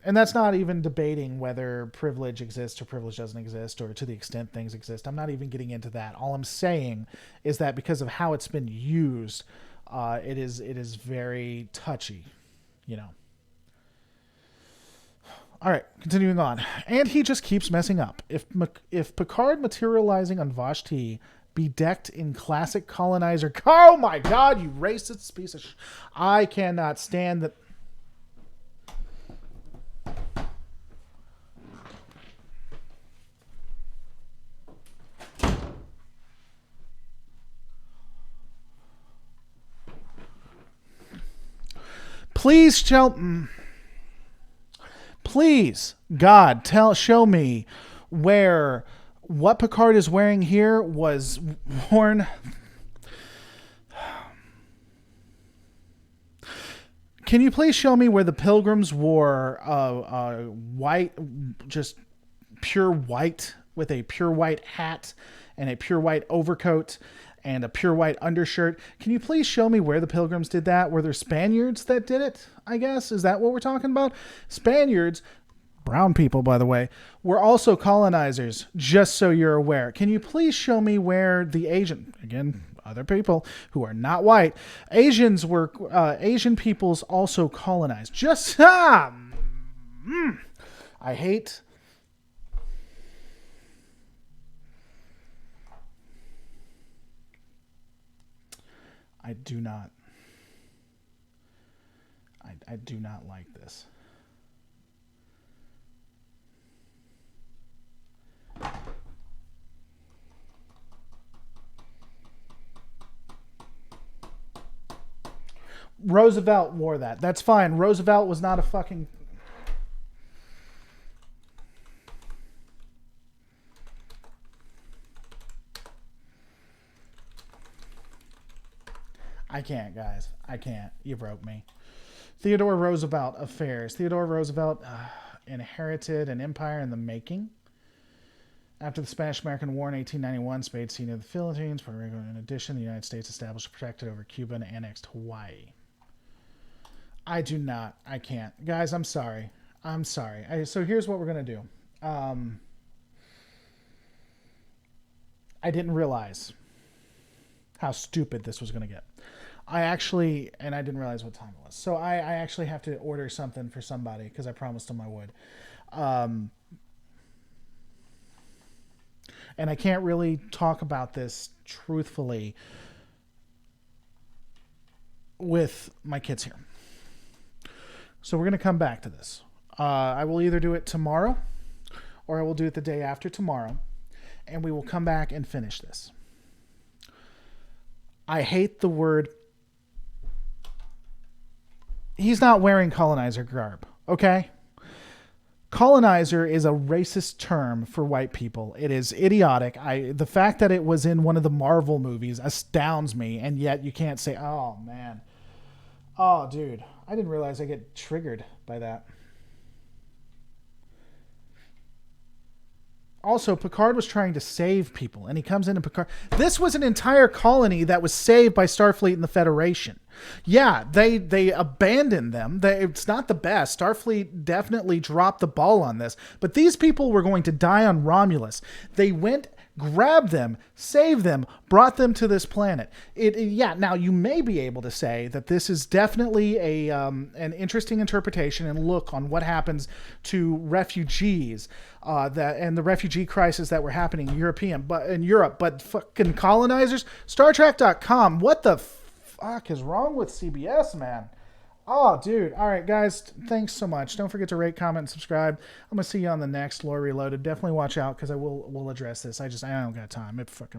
And that's not even debating whether privilege exists or privilege doesn't exist, or to the extent things exist. I'm not even getting into that. All I'm saying is that because of how it's been used, it is very touchy, All right, continuing on. And he just keeps messing up. If Picard materializing on Vashti be decked in classic colonizer... Oh my God, you racist piece of... I cannot stand that... Please God, show me where what Picard is wearing here was worn. Can you please show me where the Pilgrims wore white, just pure white, with a pure white hat and a pure white overcoat and a pure white undershirt? Can you please show me where the Pilgrims did that? Were there Spaniards that did it, I guess? Is that what we're talking about? Spaniards, brown people, by the way, were also colonizers, just so you're aware. Can you please show me where the again, other people who are not white, Asian peoples also colonized? I hate... I do not like this. Roosevelt wore that. That's fine. Roosevelt was not a fucking... I can't, guys. I can't. You broke me. Theodore Roosevelt affairs. Theodore Roosevelt inherited an empire in the making. After the Spanish-American War in 1891, Spain ceded the Philippines, Puerto Rico. In addition, the United States established a protectorate over Cuba and annexed Hawaii. I do not. I can't. Guys, I'm sorry. I'm sorry. So here's what we're going to do. I didn't realize how stupid this was going to get. I didn't realize what time it was. So I actually have to order something for somebody because I promised them I would. And I can't really talk about this truthfully with my kids here. So we're going to come back to this. I will either do it tomorrow or I will do it the day after tomorrow. And we will come back and finish this. I hate the word. He's not wearing colonizer garb, okay? Colonizer is a racist term for white people. It is idiotic. The fact that it was in one of the Marvel movies astounds me, and yet you can't say, oh, man. Oh, dude. I didn't realize I get triggered by that. Also, Picard was trying to save people, and he comes in and Picard... This was an entire colony that was saved by Starfleet and the Federation. Yeah, they abandoned them. It's not the best. Starfleet definitely dropped the ball on this. But these people were going to die on Romulus. They went, grabbed them, saved them, brought them to this planet. Now, you may be able to say that this is definitely an interesting interpretation and look on what happens to refugees and the refugee crisis that were happening in Europe. But fucking colonizers? StarTrek.com, what the fuck is wrong with CBS, man? Oh, dude. All right, guys. Thanks so much. Don't forget to rate, comment, and subscribe. I'm going to see you on the next Lore Reloaded. Definitely watch out because we'll address this. I don't got time. It fucking